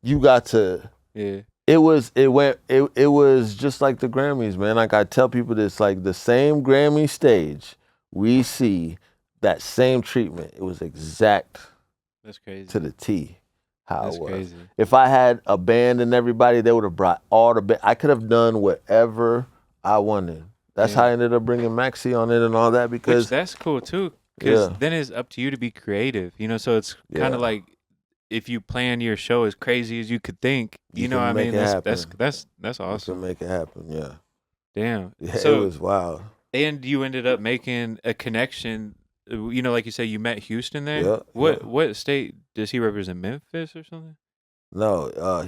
[SPEAKER 2] You got to.
[SPEAKER 1] Yeah.
[SPEAKER 2] It was just like the Grammys, man. Like I tell people this, like the same Grammy stage we see, that same treatment. It was exact.
[SPEAKER 1] That's crazy.
[SPEAKER 2] To the T. How
[SPEAKER 1] That's
[SPEAKER 2] it was.
[SPEAKER 1] Crazy.
[SPEAKER 2] If I had a band and everybody, they would have brought all the band. I could have done whatever I wanted. That's how I ended up bringing Maxie on it and all that because.
[SPEAKER 1] Which that's cool too, because then it's up to you to be creative, So it's kind of like if you plan your show as crazy as you could think, you know what I mean? That's awesome.
[SPEAKER 2] You can make it happen, yeah.
[SPEAKER 1] Damn.
[SPEAKER 2] Yeah,
[SPEAKER 1] so,
[SPEAKER 2] it was wild.
[SPEAKER 1] And you ended up making a connection. Like you say, you met Hueston there.
[SPEAKER 2] Yeah.
[SPEAKER 1] What state does he represent? Memphis or something?
[SPEAKER 2] No,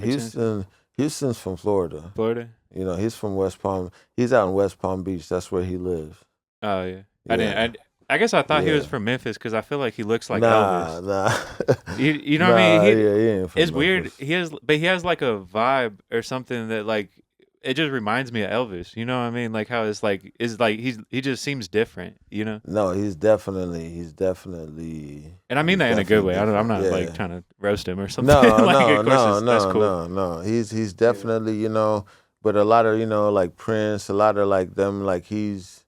[SPEAKER 2] Houston's from Florida.
[SPEAKER 1] Florida.
[SPEAKER 2] He's from West Palm. He's out in West Palm Beach. That's where he lives.
[SPEAKER 1] Oh yeah. I guess I thought he was from Memphis because I feel like he looks like Elvis.
[SPEAKER 2] Nah.
[SPEAKER 1] You know what I mean?
[SPEAKER 2] He ain't from
[SPEAKER 1] it's
[SPEAKER 2] Memphis.
[SPEAKER 1] Weird. He has like a vibe or something that like it just reminds me of Elvis. You know what I mean? Like how it's like he just seems different.
[SPEAKER 2] No, he's definitely.
[SPEAKER 1] And I mean that in a good way. I'm not like trying to roast him or something.
[SPEAKER 2] No,
[SPEAKER 1] like,
[SPEAKER 2] no,
[SPEAKER 1] cool.
[SPEAKER 2] no. He's definitely but a lot of like Prince, a lot of like them, like he's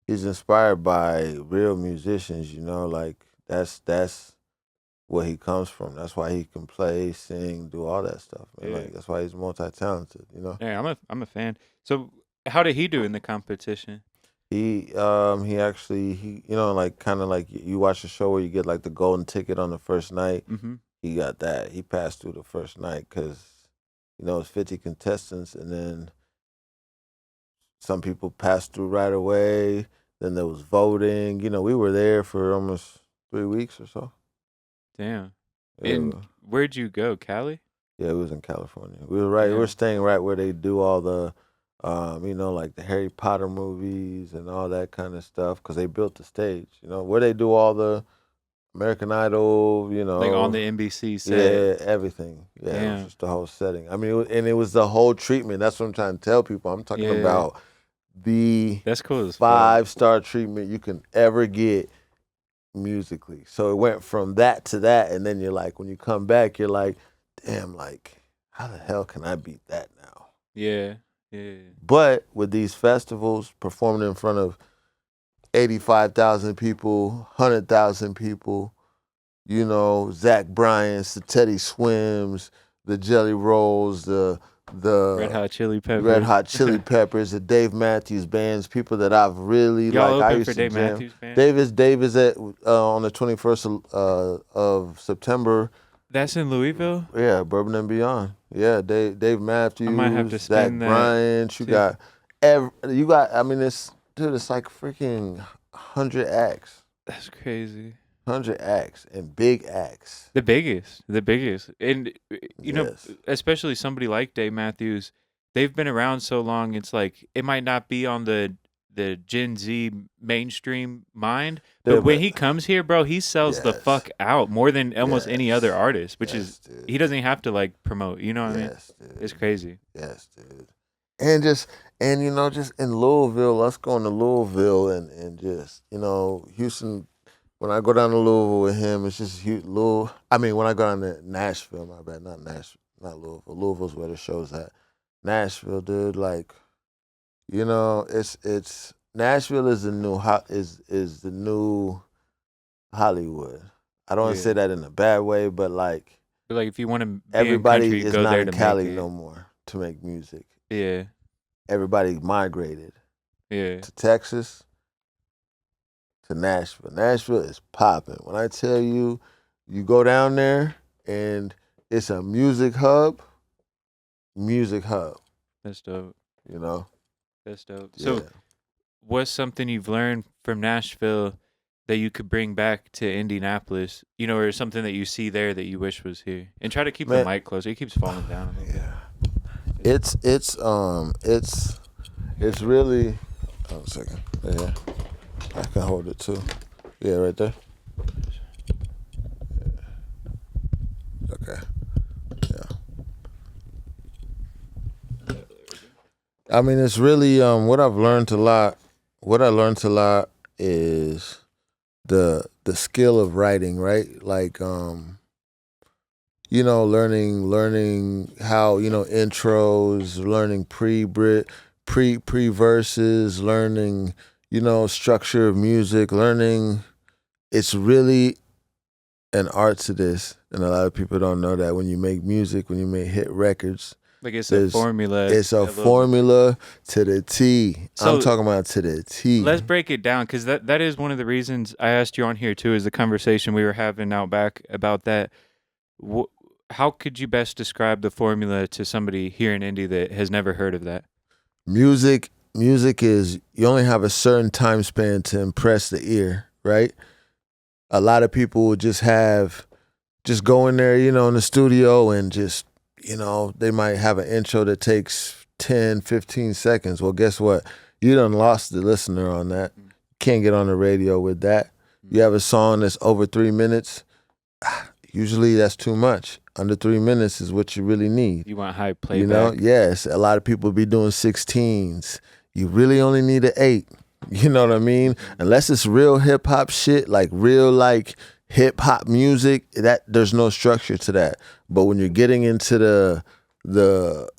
[SPEAKER 2] inspired by real musicians. Like that's where he comes from. That's why he can play, sing, do all that stuff. Man. Like that's why he's multi-talented.
[SPEAKER 1] Yeah, I'm a fan. So how did he do in the competition?
[SPEAKER 2] He actually like kind of like you watch a show where you get like the golden ticket on the first night.
[SPEAKER 1] Mm-hmm.
[SPEAKER 2] He got that. He passed through the first night because it's 50 contestants, and then some people passed through right away. Then there was voting. We were there for almost 3 weeks or so.
[SPEAKER 1] Damn. And where'd you go? Cali?
[SPEAKER 2] Yeah, it was in California. We were right. Yeah. We were staying right where they do all the, like the Harry Potter movies and all that kind of stuff, because they built the stage. Where they do all the American Idol.
[SPEAKER 1] Like on the NBC set.
[SPEAKER 2] Yeah, everything. Yeah, it was just the whole setting. I mean, it was the whole treatment. That's what I'm trying to tell people. I'm talking about that's cool. 5-star treatment you can ever get musically. So it went from that to that, and then you're like, when you come back, you're like, damn, like, how the hell can I beat that now?
[SPEAKER 1] Yeah.
[SPEAKER 2] But with these festivals, performing in front of 85,000 people, 100,000 people, Zach Bryan's, the Teddy Swims, the Jelly Rolls, the
[SPEAKER 1] Red Hot Chili
[SPEAKER 2] Peppers, the Dave Matthews Bands, people that I've really
[SPEAKER 1] Y'all
[SPEAKER 2] like.
[SPEAKER 1] Open
[SPEAKER 2] I used
[SPEAKER 1] for
[SPEAKER 2] to
[SPEAKER 1] Dave
[SPEAKER 2] jam.
[SPEAKER 1] Matthews Band?
[SPEAKER 2] Dave is at on the 21st of September.
[SPEAKER 1] That's in Louisville?
[SPEAKER 2] Yeah, Bourbon and Beyond. Yeah, Dave Matthews,
[SPEAKER 1] I might have to
[SPEAKER 2] Zach
[SPEAKER 1] spin that.
[SPEAKER 2] Bryan. I mean, it's like freaking 100 acts.
[SPEAKER 1] That's crazy.
[SPEAKER 2] 100 acts and big acts.
[SPEAKER 1] The biggest. And, especially somebody like Dave Matthews, they've been around so long, it's like, it might not be on the Gen Z mainstream mind, but when he comes here, bro, he sells the fuck out more than almost any other artist, which is, dude. He doesn't have to like promote, you know what I mean?
[SPEAKER 2] Dude.
[SPEAKER 1] It's crazy.
[SPEAKER 2] Yes, dude. And just in Louisville, us going to Louisville and just, Houston. When I go down to Louisville with him, it's just huge. When I go down to Nashville, my bad, not Louisville. Louisville's where the show's at. Nashville, dude, like, it's Nashville is the new Hollywood. I don't want to say that in a bad way, but like
[SPEAKER 1] if you want to,
[SPEAKER 2] everybody is not in
[SPEAKER 1] to
[SPEAKER 2] Cali no more to make music.
[SPEAKER 1] Yeah,
[SPEAKER 2] everybody migrated.
[SPEAKER 1] Yeah.
[SPEAKER 2] to Texas to Nashville. Nashville is popping. When I tell you, you go down there and it's a music hub.
[SPEAKER 1] That's dope.
[SPEAKER 2] You know.
[SPEAKER 1] That's dope.
[SPEAKER 2] Yeah.
[SPEAKER 1] So, what's something you've learned from Nashville that you could bring back to Indianapolis? You know, or something that you see there that you wish was here? And try to keep the mic closer. It keeps falling down a little bit.
[SPEAKER 2] It's really. Oh, a second. Yeah, I can hold it too. Yeah, right there. Yeah. Okay. Yeah. I mean, it's really what I've learned a lot. What I learned a lot is the skill of writing, right? Like you know, learning how, you know, intros, learning pre verses, learning, you know, structure of music, learning. It's really an art to this, and a lot of people don't know that when you make music, when you make hit records.
[SPEAKER 1] Like it's a formula.
[SPEAKER 2] It's a formula to the T.
[SPEAKER 1] So
[SPEAKER 2] I'm talking about to the T.
[SPEAKER 1] Let's break it down, because that is one of the reasons I asked you on here too, is the conversation we were having out back about that. How could you best describe the formula to somebody here in Indy that has never heard of that?
[SPEAKER 2] Music is, you only have a certain time span to impress the ear, right? A lot of people will just go in there, you know, in the studio and just, you know, they might have an intro that takes 10, 15 seconds. Well, guess what? You done lost the listener on that. Can't get on the radio with that. You have a song that's over 3 minutes. Usually that's too much. Under 3 minutes is what you really need.
[SPEAKER 1] You want high playback.
[SPEAKER 2] You know, yes. A lot of people be doing 16s. You really only need an 8. You know what I mean? Unless it's real hip hop shit, like real like hip hop music, that there's no structure to that. But when you're getting into the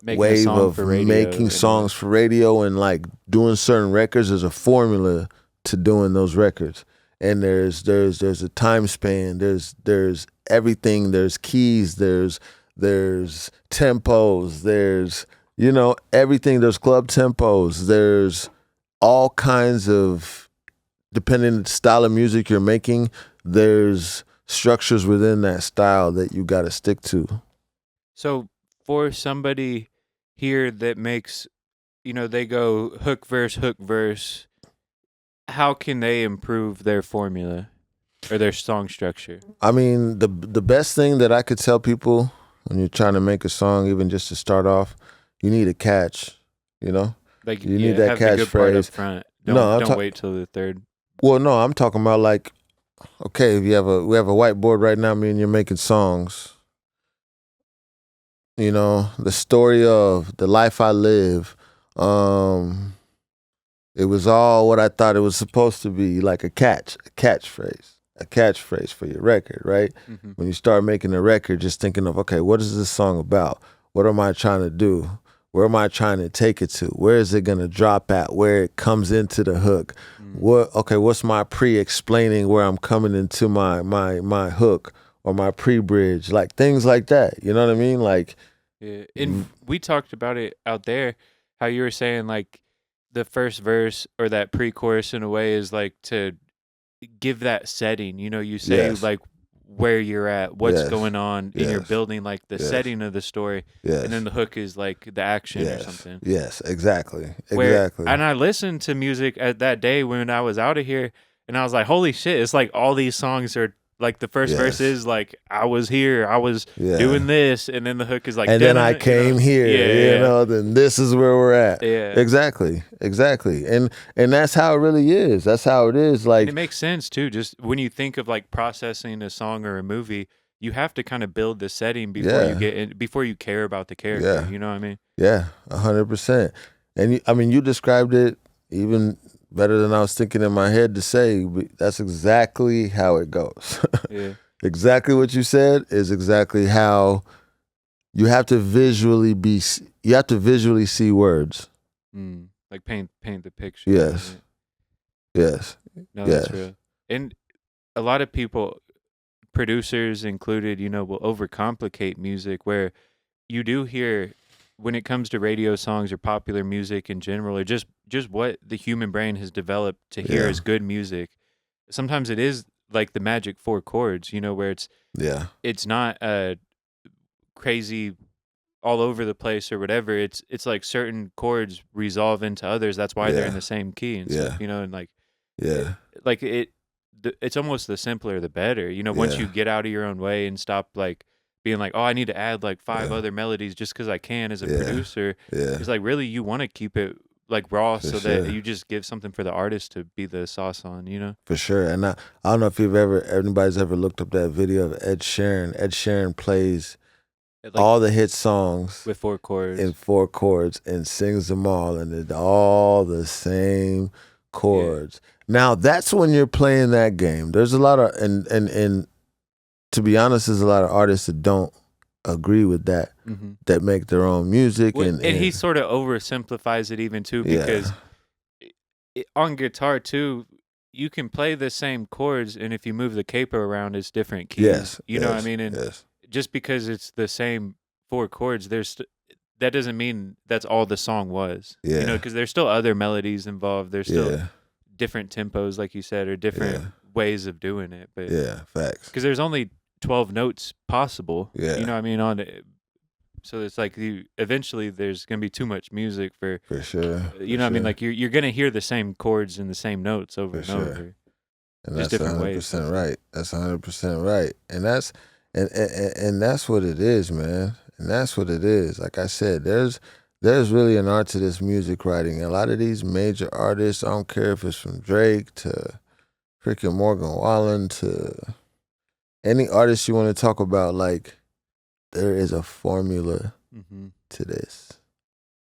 [SPEAKER 2] wave of making songs for radio and like doing certain records, there's a formula to doing those records. And there's a time span, there's everything, there's keys, there's tempos, there's, you know, everything, there's club tempos, there's all kinds of, depending on the style of music you're making, there's structures within that style that you got to stick to.
[SPEAKER 1] So for somebody here that makes, you know, they go hook, verse, how can they improve their formula or their song structure?
[SPEAKER 2] I mean, the best thing that I could tell people when you're trying to make a song, even just to start off, you need a catch, you know?
[SPEAKER 1] Like
[SPEAKER 2] you need that catchphrase
[SPEAKER 1] up front. Don't wait till the third.
[SPEAKER 2] Well, no, I'm talking about like, okay, if we have a whiteboard right now, me and you're making songs. You know, the story of the life I live. It was all what I thought it was supposed to be, like a catchphrase for your record, right? Mm-hmm. When you start making a record, just thinking of, okay, what is this song about? What am I trying to do? Where am I trying to take it to? Where is it gonna drop at? Where it comes into the hook? What's my pre-explaining where I'm coming into my hook or my pre-bridge? Like things like that. You know what I mean? Like,
[SPEAKER 1] yeah. And we talked about it out there, how you were saying like the first verse or that pre-chorus in a way is like to give that setting. You know, you say like where you're at, what's going on, and you're building like the setting of the story, and then the hook is like the action or something.
[SPEAKER 2] Yes, exactly.
[SPEAKER 1] And I listened to music at that day when I was out of here, and I was like, holy shit, it's like all these songs are like the first verse is like, I was here, I was doing this, and then the hook is like,
[SPEAKER 2] and then I came here, you know, then this is where we're at.
[SPEAKER 1] Yeah.
[SPEAKER 2] Exactly. And that's how it really is. That's how it is. Like,
[SPEAKER 1] and it makes sense too, just when you think of like processing a song or a movie, you have to kind of build the setting before you get in, before you care about the character. You know what I mean?
[SPEAKER 2] Yeah, 100%. And I mean, you described it even better than I was thinking in my head to say. That's exactly how it goes.
[SPEAKER 1] Yeah.
[SPEAKER 2] Exactly what you said is exactly how you have to visually see words.
[SPEAKER 1] Like paint the picture.
[SPEAKER 2] Yes. Yes.
[SPEAKER 1] No, that's real. And a lot of people, producers included, you know, will overcomplicate music where you do hear when it comes to radio songs or popular music in general, or just what the human brain has developed to hear
[SPEAKER 2] Yeah.
[SPEAKER 1] as good music, sometimes it is like the magic four chords, you know, where it's not crazy all over the place or whatever. It's like certain chords resolve into others. That's why they're in the same key and stuff, you know, and like it's almost the simpler the better. You know, once you get out of your own way and stop like being like, oh, I need to add like 5 other melodies just because I can as a producer. It's like really you want to keep it like raw that you just give something for the artist to be the sauce on, you know?
[SPEAKER 2] For sure. And I don't know if anybody's ever looked up that video of Ed Sheeran. Ed Sheeran plays
[SPEAKER 1] Like,
[SPEAKER 2] all the hit songs
[SPEAKER 1] with 4 chords.
[SPEAKER 2] In 4 chords and sings them all, and it's all the same chords. Now that's when you're playing that game. There's a lot of and to be honest, there's a lot of artists that don't agree with that, that make their own music.
[SPEAKER 1] Well, and he sort of oversimplifies it even too, because on guitar too, you can play the same chords, and if you move the capo around, it's different keys. You know what I mean? And just because it's the same 4 chords, that doesn't mean that's all the song was. You know, because there's still other melodies involved. There's still different tempos, like you said, or different ways of doing it. But
[SPEAKER 2] facts.
[SPEAKER 1] Because there's only 12 notes possible. You know what I mean? On it. So it's like eventually there's going to be too much music for
[SPEAKER 2] sure.
[SPEAKER 1] You know what I mean? Like you're going to hear the same chords and the same notes over and over.
[SPEAKER 2] And that's 100% right. That's 100% right. And that's and that's what it is, man. And that's what it is. Like I said, there's really an art to this music writing. A lot of these major artists, I don't care if it's from Drake to freaking Morgan Wallen to any artist you want to talk about, like there is a formula to this.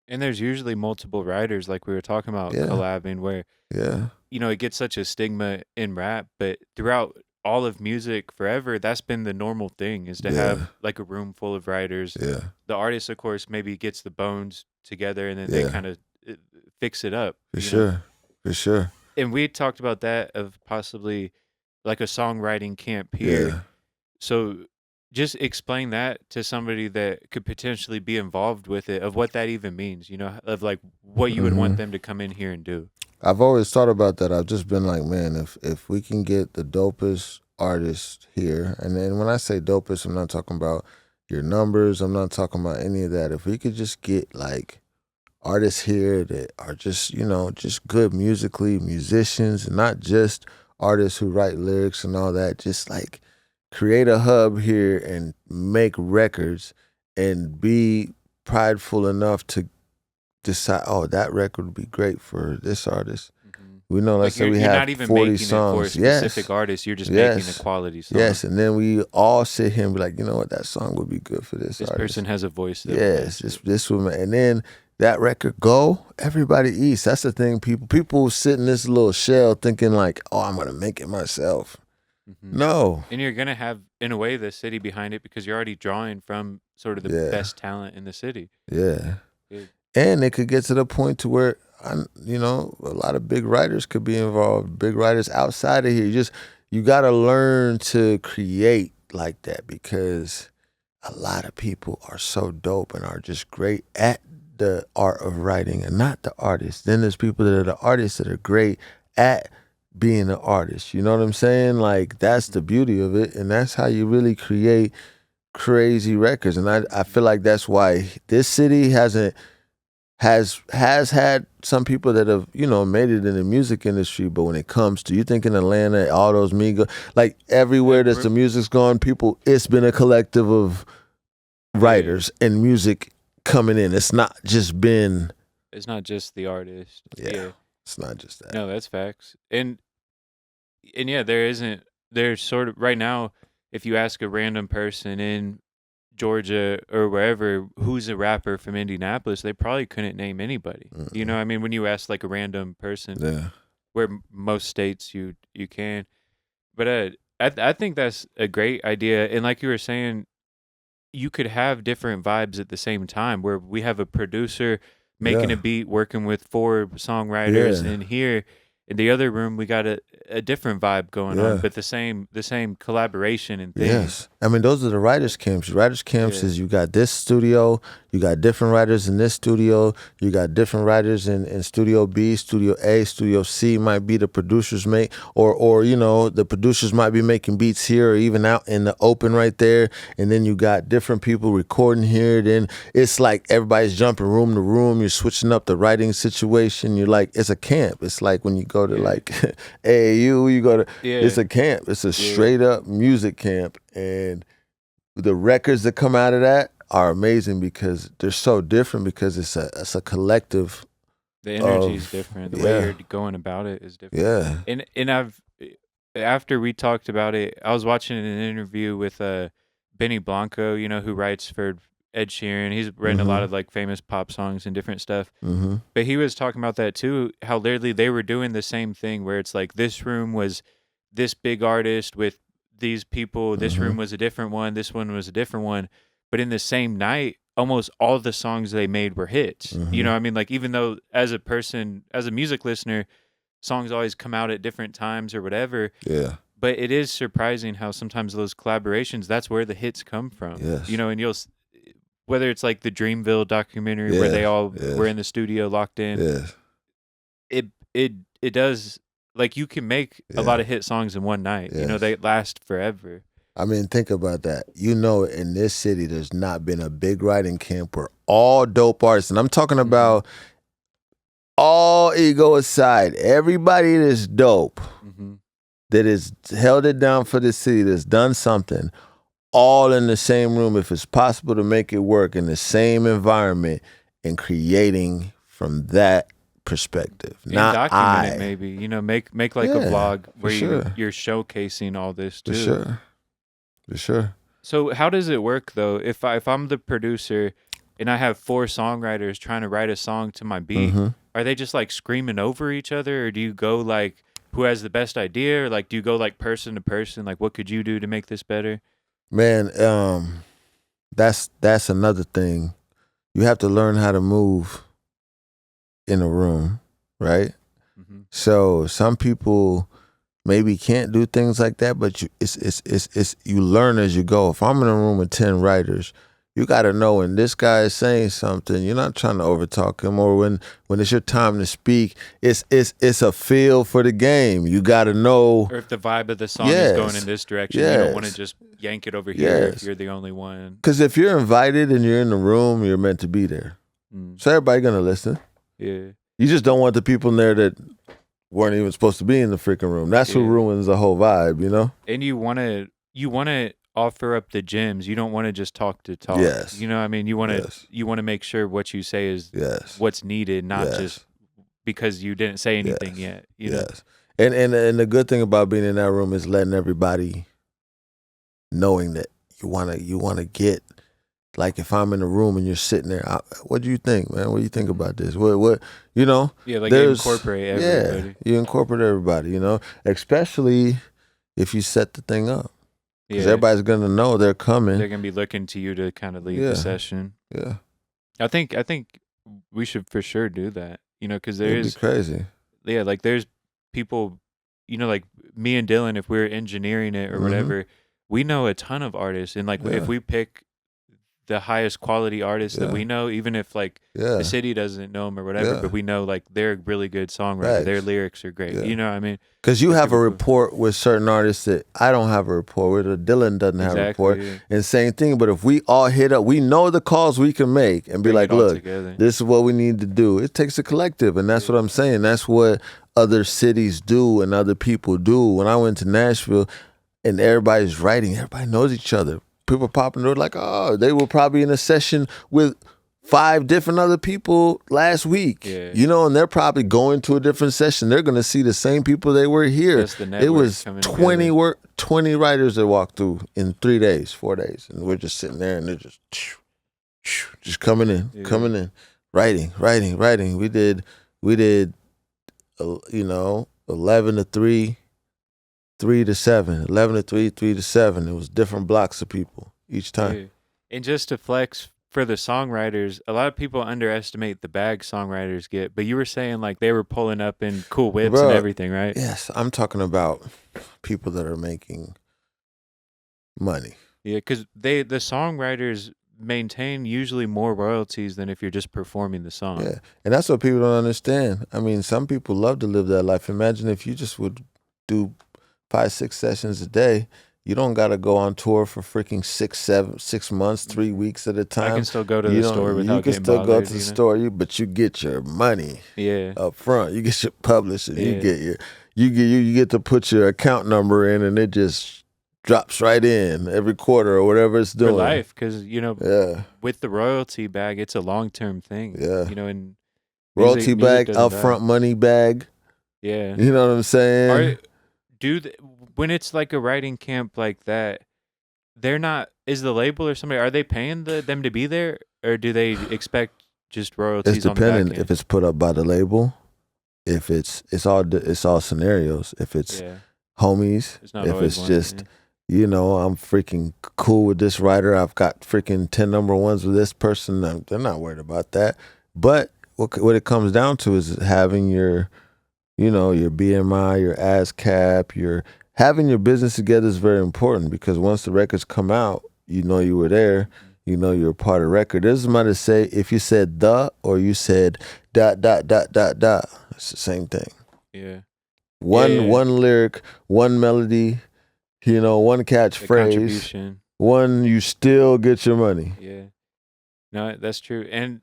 [SPEAKER 1] And there's usually multiple writers, like we were talking about collabing, where you know, it gets such a stigma in rap, but throughout all of music forever, that's been the normal thing, is to have like a room full of writers. The artist, of course, maybe gets the bones together and then they kind of fix it up.
[SPEAKER 2] For sure.
[SPEAKER 1] And we talked about that, of possibly like a songwriting camp here. So just explain that to somebody that could potentially be involved with it, of what that even means, you know, of like what you would want them to come in here and do.
[SPEAKER 2] I've always thought about that. I've just been like, man, if we can get the dopest artists here, and then when I say dopest, I'm not talking about your numbers, I'm not talking about any of that. If we could just get like artists here that are just, you know, just good musically, musicians, and not just artists who write lyrics and all that, just like create a hub here and make records and be prideful enough to decide, oh, that record would be great for this artist. We know, let's say we have
[SPEAKER 1] not even
[SPEAKER 2] 40
[SPEAKER 1] making
[SPEAKER 2] songs.
[SPEAKER 1] It for a specific artist, you're just making a quality song.
[SPEAKER 2] Yes, and then we all sit here and be like, you know what, that song would be good for this artist.
[SPEAKER 1] This person has a voice.
[SPEAKER 2] This woman, and then that record everybody eats. That's the thing. People sit in this little shell thinking like, oh, I'm gonna make it myself. No.
[SPEAKER 1] And you're gonna have, in a way, the city behind it, because you're already drawing from sort of the best talent in the city.
[SPEAKER 2] And it could get to the point to where, you know, a lot of big writers could be involved, big writers outside of here. You got to learn to create like that, because a lot of people are so dope and are just great at the art of writing and not the artists. Then there's people that are the artists that are great at being an artist. You know what I'm saying? Like, that's the beauty of it, and that's how you really create crazy records. And I feel like that's why this city has had some people that have, you know, made it in the music industry, but when it comes to, you think in Atlanta, all those Migos, like everywhere that the music's gone, it's been a collective of writers and music coming in. It's not just the artist. It's not just that.
[SPEAKER 1] No, that's facts. And yeah, there's sort of, right now, if you ask a random person in Georgia or wherever who's a rapper from Indianapolis, they probably couldn't name anybody. You know what I mean? When you ask like a random person, where most states you can. But I think that's a great idea. And like you were saying, you could have different vibes at the same time, where we have a producer making a beat, working with 4 songwriters, and here in the other room we got a different vibe going on, but the same collaboration and things.
[SPEAKER 2] Yes. I mean, those are the writers' camps. Writers' camps is you got this studio, you got different writers in this studio, you got different writers in Studio B, Studio A, Studio C might be the producers make, or you know, the producers might be making beats here or even out in the open right there. And then you got different people recording here. Then it's like everybody's jumping room to room. You're switching up the writing situation. You're like, it's a camp. It's like when you go to like AAU, you go to, it's a camp. It's a straight up music camp. And the records that come out of that are amazing because they're so different because it's a collective.
[SPEAKER 1] The energy is different. The way you're going about it is different.
[SPEAKER 2] Yeah.
[SPEAKER 1] And after we talked about it, I was watching an interview with Benny Blanco, you know, who writes for Ed Sheeran. He's written a lot of like famous pop songs and different stuff. But he was talking about that too, how literally they were doing the same thing where it's like this room was this big artist with these people, this room was a different one, this one was a different one, but in the same night almost all the songs they made were hits. You know what I mean? Like, even though as a person, as a music listener, songs always come out at different times or whatever, but it is surprising how sometimes those collaborations, that's where the hits come from. You know, and you'll, whether it's like the Dreamville documentary where they all were in the studio locked in, it does. Like, you can make a lot of hit songs in one night. You know, they last forever.
[SPEAKER 2] I mean, think about that. You know, in this city, there's not been a big writing camp where all dope artists, and I'm talking about all ego aside, everybody that's dope, that has held it down for the city, that's done something, all in the same room, if it's possible to make it work in the same environment and creating from that perspective.
[SPEAKER 1] And
[SPEAKER 2] not
[SPEAKER 1] document it, maybe, you know, make like a vlog where you're showcasing all this too.
[SPEAKER 2] For sure.
[SPEAKER 1] So how does it work though? If I'm the producer and I have 4 songwriters trying to write a song to my beat, are they just like screaming over each other, or do you go like who has the best idea, or like do you go like person to person, like what could you do to make this better?
[SPEAKER 2] Man, that's another thing. You have to learn how to move in a room, right? So some people maybe can't do things like that, but you learn as you go. If I'm in a room with 10 writers, you got to know when this guy is saying something, you're not trying to overtalk him, or when it's your time to speak, it's a feel for the game. You got to know.
[SPEAKER 1] Or if the vibe of the song is going in this direction, you don't want to just yank it over here if you're the only one.
[SPEAKER 2] Because if you're invited and you're in the room, you're meant to be there. So everybody going to listen. You just don't want the people in there that weren't even supposed to be in the freaking room. That's what ruins the whole vibe, you know?
[SPEAKER 1] And you want to offer up the gems. You don't want to just talk to talk. You know what I mean? You want to make sure what you say is what's needed, not just because you didn't say anything yet. You know?
[SPEAKER 2] And the good thing about being in that room is letting everybody knowing that you want to get. Like, if I'm in a room and you're sitting there, what do you think, man? What do you think about this? What you know?
[SPEAKER 1] Yeah, like you incorporate everybody.
[SPEAKER 2] Yeah, you incorporate everybody, you know? Especially if you set the thing up. Because everybody's going to know they're coming.
[SPEAKER 1] They're going to be looking to you to kind of lead the session. I think we should for sure do that, you know, because
[SPEAKER 2] It'd be crazy.
[SPEAKER 1] Yeah, like there's people, you know, like me and Dylan, if we're engineering it or whatever, we know a ton of artists. And like if we pick the highest quality artists that we know, even if like the city doesn't know them or whatever, but we know like they're a really good songwriter. Their lyrics are great. You know what I mean?
[SPEAKER 2] Because you have a rapport with certain artists that I don't have a rapport with, or Dylan doesn't have a rapport. And same thing, but if we all hit up, we know the calls we can make and be like, look, this is what we need to do. It takes a collective, and that's what I'm saying. That's what other cities do and other people do. When I went to Nashville and everybody's writing, everybody knows each other. People popping, they're like, oh, they were probably in a session with 5 different other people last week, you know, and they're probably going to a different session. They're going to see the same people they were here. It was 20 writers that walked through in 3 days, 4 days, and we're just sitting there, and they're just coming in, writing. We did, you know, 11 to 3. 3 to 7, 11 to 3, 3 to 7. It was different blocks of people each time.
[SPEAKER 1] And just to flex for the songwriters, a lot of people underestimate the bag songwriters get. But you were saying like they were pulling up in cool whips and
[SPEAKER 2] Bro,
[SPEAKER 1] everything, right?
[SPEAKER 2] yes, I'm talking about people that are making money.
[SPEAKER 1] Yeah, because the songwriters maintain usually more royalties than if you're just performing the song.
[SPEAKER 2] Yeah, and that's what people don't understand. I mean, some people love to live that life. Imagine if you just would do 5, 6 sessions a day. You don't got to go on tour for freaking 6 months, 3 weeks at a time.
[SPEAKER 1] I can still go to the store without
[SPEAKER 2] You can
[SPEAKER 1] getting
[SPEAKER 2] still go
[SPEAKER 1] bothered,
[SPEAKER 2] to the
[SPEAKER 1] you know?
[SPEAKER 2] store, but you get your money
[SPEAKER 1] Yeah,
[SPEAKER 2] up front. You get your publishing.
[SPEAKER 1] Yeah.
[SPEAKER 2] You get to put your account number in, and it just drops right in every quarter or whatever it's doing.
[SPEAKER 1] for life, because
[SPEAKER 2] Yeah,
[SPEAKER 1] with the royalty bag, it's a long-term thing.
[SPEAKER 2] Yeah.
[SPEAKER 1] And
[SPEAKER 2] royalty
[SPEAKER 1] music
[SPEAKER 2] bag,
[SPEAKER 1] doesn't die.
[SPEAKER 2] upfront money bag.
[SPEAKER 1] Yeah.
[SPEAKER 2] You know what I'm saying?
[SPEAKER 1] When it's like a writing camp like that, they're not. Is the label or somebody? Are they paying them to be there, or do they expect just royalties?
[SPEAKER 2] It's dependent
[SPEAKER 1] on the back end?
[SPEAKER 2] if it's put up by the label. If it's all scenarios. If it's homies,
[SPEAKER 1] It's not
[SPEAKER 2] if
[SPEAKER 1] always
[SPEAKER 2] it's
[SPEAKER 1] one,
[SPEAKER 2] just I'm freaking cool with this writer. I've got freaking 10 number ones with this person. They're not worried about that. But what it comes down to is having your BMI, your ASCAP, having your business together is very important, because once the records come out, you were there, you're a part of the record. It doesn't matter say if you said the or you said ... It's the same thing.
[SPEAKER 1] Yeah.
[SPEAKER 2] One lyric, one melody, one catchphrase,
[SPEAKER 1] Contribution.
[SPEAKER 2] one, you still get your money.
[SPEAKER 1] Yeah. No, that's true. And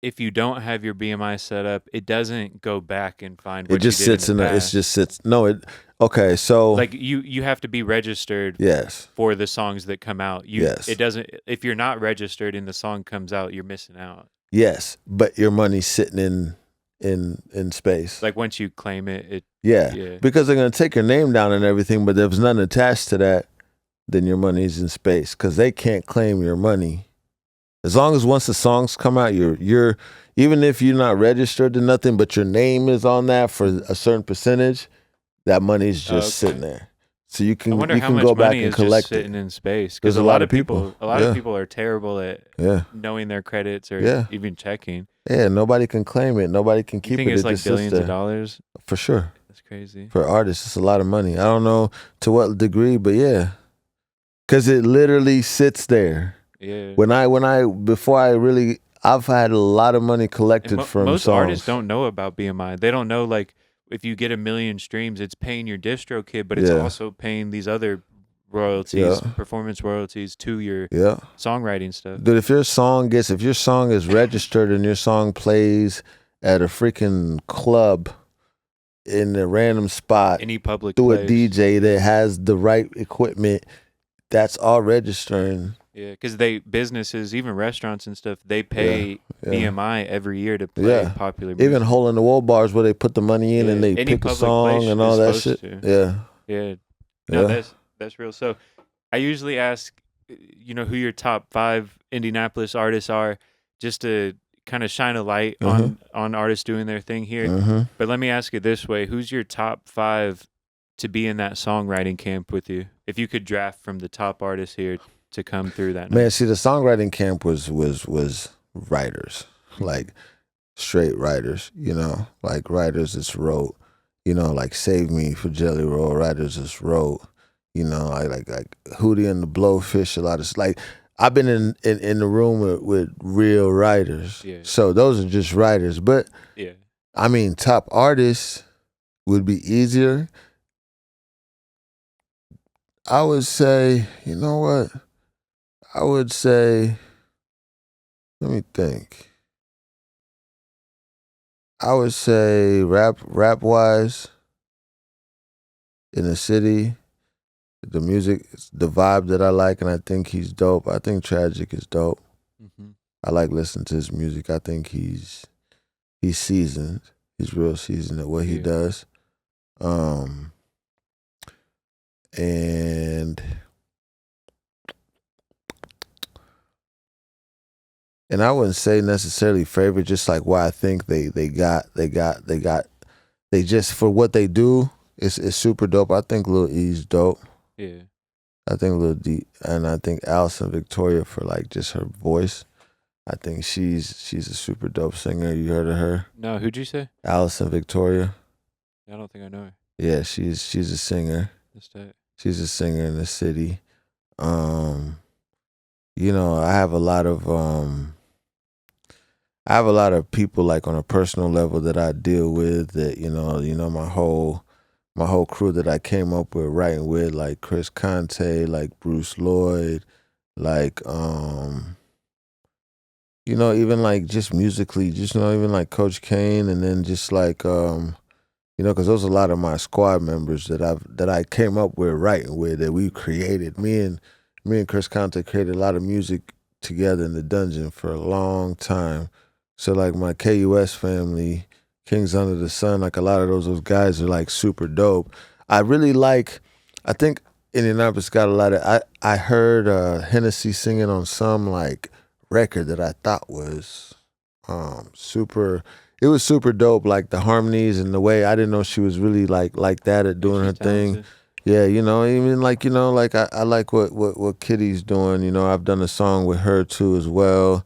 [SPEAKER 1] if you don't have your BMI set up, it doesn't go back and find what
[SPEAKER 2] It just
[SPEAKER 1] you did
[SPEAKER 2] sits
[SPEAKER 1] in the
[SPEAKER 2] it
[SPEAKER 1] past.
[SPEAKER 2] just sits. No, okay, so
[SPEAKER 1] like you have to be registered
[SPEAKER 2] yes.
[SPEAKER 1] for the songs that come out.
[SPEAKER 2] Yes.
[SPEAKER 1] It doesn't. If you're not registered and the song comes out, you're missing out.
[SPEAKER 2] Yes, but your money's sitting in space.
[SPEAKER 1] Like once you claim it,
[SPEAKER 2] yeah, because they're gonna take your name down and everything, but if there's nothing attached to that, then your money's in space, because they can't claim your money. As long as once the songs come out, you're even if you're not registered to nothing, but your name is on that for a certain percentage, that money's just sitting there. So you can
[SPEAKER 1] I wonder
[SPEAKER 2] you
[SPEAKER 1] how
[SPEAKER 2] can
[SPEAKER 1] much
[SPEAKER 2] go back
[SPEAKER 1] money
[SPEAKER 2] and
[SPEAKER 1] is
[SPEAKER 2] collect
[SPEAKER 1] just sitting
[SPEAKER 2] it.
[SPEAKER 1] in space,
[SPEAKER 2] There's
[SPEAKER 1] because
[SPEAKER 2] a lot of people.
[SPEAKER 1] a lot of people are terrible at knowing their credits or even checking.
[SPEAKER 2] Yeah, nobody can claim it. Nobody can keep
[SPEAKER 1] You think
[SPEAKER 2] it.
[SPEAKER 1] it's
[SPEAKER 2] It
[SPEAKER 1] like
[SPEAKER 2] just sits
[SPEAKER 1] billions of
[SPEAKER 2] there.
[SPEAKER 1] dollars?
[SPEAKER 2] For sure.
[SPEAKER 1] That's crazy.
[SPEAKER 2] For artists, it's a lot of money. I don't know to what degree, but yeah, because it literally sits there.
[SPEAKER 1] Yeah.
[SPEAKER 2] I've had a lot of money collected from
[SPEAKER 1] most
[SPEAKER 2] songs.
[SPEAKER 1] artists don't know about BMI. They don't know, like, if you get 1 million streams, it's paying your distro kid, but it's also paying these other royalties, performance royalties to your songwriting stuff.
[SPEAKER 2] Dude, if your song is registered and your song plays at a freaking club in a random spot,
[SPEAKER 1] Any public
[SPEAKER 2] through
[SPEAKER 1] place.
[SPEAKER 2] a DJ that has the right equipment, that's all registering.
[SPEAKER 1] Yeah, because businesses, even restaurants and stuff, they pay BMI every year to play popular music.
[SPEAKER 2] Even hole in the wall bars where they put the money in and they
[SPEAKER 1] Any
[SPEAKER 2] pick a
[SPEAKER 1] public
[SPEAKER 2] song
[SPEAKER 1] place
[SPEAKER 2] and all
[SPEAKER 1] is
[SPEAKER 2] that shit.
[SPEAKER 1] supposed
[SPEAKER 2] Yeah.
[SPEAKER 1] Yeah. No, that's real. So I usually ask, who your top 5 Indianapolis artists are, just to kind of shine a light on artists doing their thing here. But let me ask it this way. Who's your top 5 to be in that songwriting camp with you? If you could draft from the top artists here to come through that night.
[SPEAKER 2] Man, see, the songwriting camp was writers, like straight writers, like writers that's wrote, like Save Me for Jelly Roll, writers that's wrote, like Hootie and the Blowfish, a lot of, like, I've been in the room with real writers.
[SPEAKER 1] Yeah.
[SPEAKER 2] So those are just writers. But, I mean, top artists would be easier. I would say, you know what? I would say, let me think. I would say rap wise, in the city, the music, the vibe that I like, and I think he's dope. I think Tragic is dope. I like listening to his music. I think he's seasoned. He's real seasoned at what he does. And I wouldn't say necessarily favorite, just like why I think they just, for what they do, it's super dope. I think Lil E's dope.
[SPEAKER 1] Yeah.
[SPEAKER 2] I think Lil D, and I think Allison Victoria for like just her voice. I think she's a super dope singer. You heard of her?
[SPEAKER 1] No, who'd you say?
[SPEAKER 2] Allison Victoria.
[SPEAKER 1] I don't think I know her.
[SPEAKER 2] Yeah, she's a singer.
[SPEAKER 1] That's that.
[SPEAKER 2] She's a singer in the city. You know, I have a lot of people like on a personal level that I deal with that, my whole crew that I came up with writing with, like Chris Conte, like Bruce Lloyd, like even like just musically, just even like Coach Kane, and then just like because those are a lot of my squad members that I came up with writing with that we created. Me and Chris Conte created a lot of music together in the dungeon for a long time. So like my KUS family, Kings Under the Sun, like a lot of those guys are like super dope. I think Indianapolis got a lot of, I heard Hennessy singing on some like record that I thought was super, it was super dope, like the harmonies and the way. I didn't know she was really like that at doing her thing. Yeah, even like, I like what Kitty's doing. I've done a song with her too as well.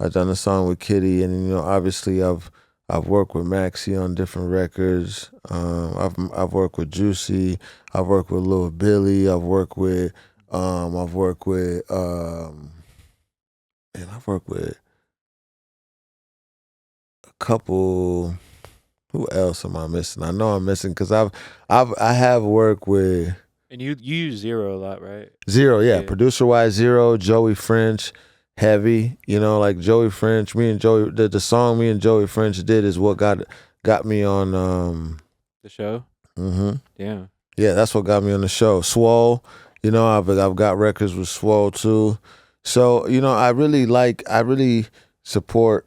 [SPEAKER 2] I've done a song with Kitty, and obviously I've worked with Maxie on different records. I've worked with Juicy. I've worked with Lil Billy. I've worked with I've worked with a couple. Who else am I missing? I know I'm missing because I have worked with.
[SPEAKER 1] And you use Zero a lot, right?
[SPEAKER 2] Zero, yeah. Producer wise, Zero, Joey French. Heavy, like Joey French. Me and Joey, the song me and Joey French did is what got me on
[SPEAKER 1] the show.
[SPEAKER 2] Mm-hmm.
[SPEAKER 1] Yeah,
[SPEAKER 2] that's what got me on the show. Swole, I've got records with Swole too. So I really support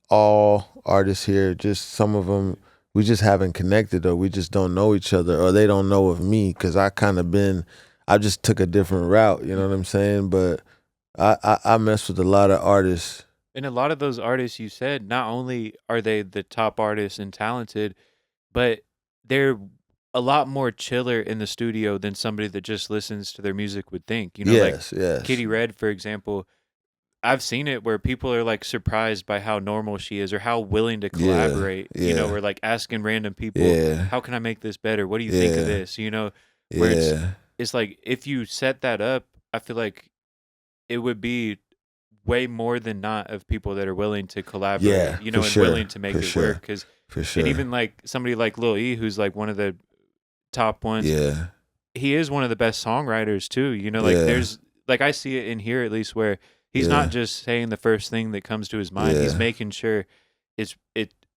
[SPEAKER 2] all artists here. Just some of them we just haven't connected, or we just don't know each other, or they don't know of me because I just took a different route. You know what I'm saying? But I mess with a lot of artists.
[SPEAKER 1] And a lot of those artists you said, not only are they the top artists and talented, but they're a lot more chiller in the studio than somebody that just listens to their music would think.
[SPEAKER 2] Yes.
[SPEAKER 1] Kitty Red, for example, I've seen it where people are like surprised by how normal she is or how willing to collaborate.
[SPEAKER 2] Yeah.
[SPEAKER 1] We're like asking random people, how can I make this better? What do you think of this? Where it's like if you set that up, I feel like it would be way more than not of people that are willing to collaborate, and willing to make it work. And even like somebody like Lil E, who's like one of the top ones, he is one of the best songwriters too. There's like I see it in here at least where he's not just saying the first thing that comes to his mind. He's making sure it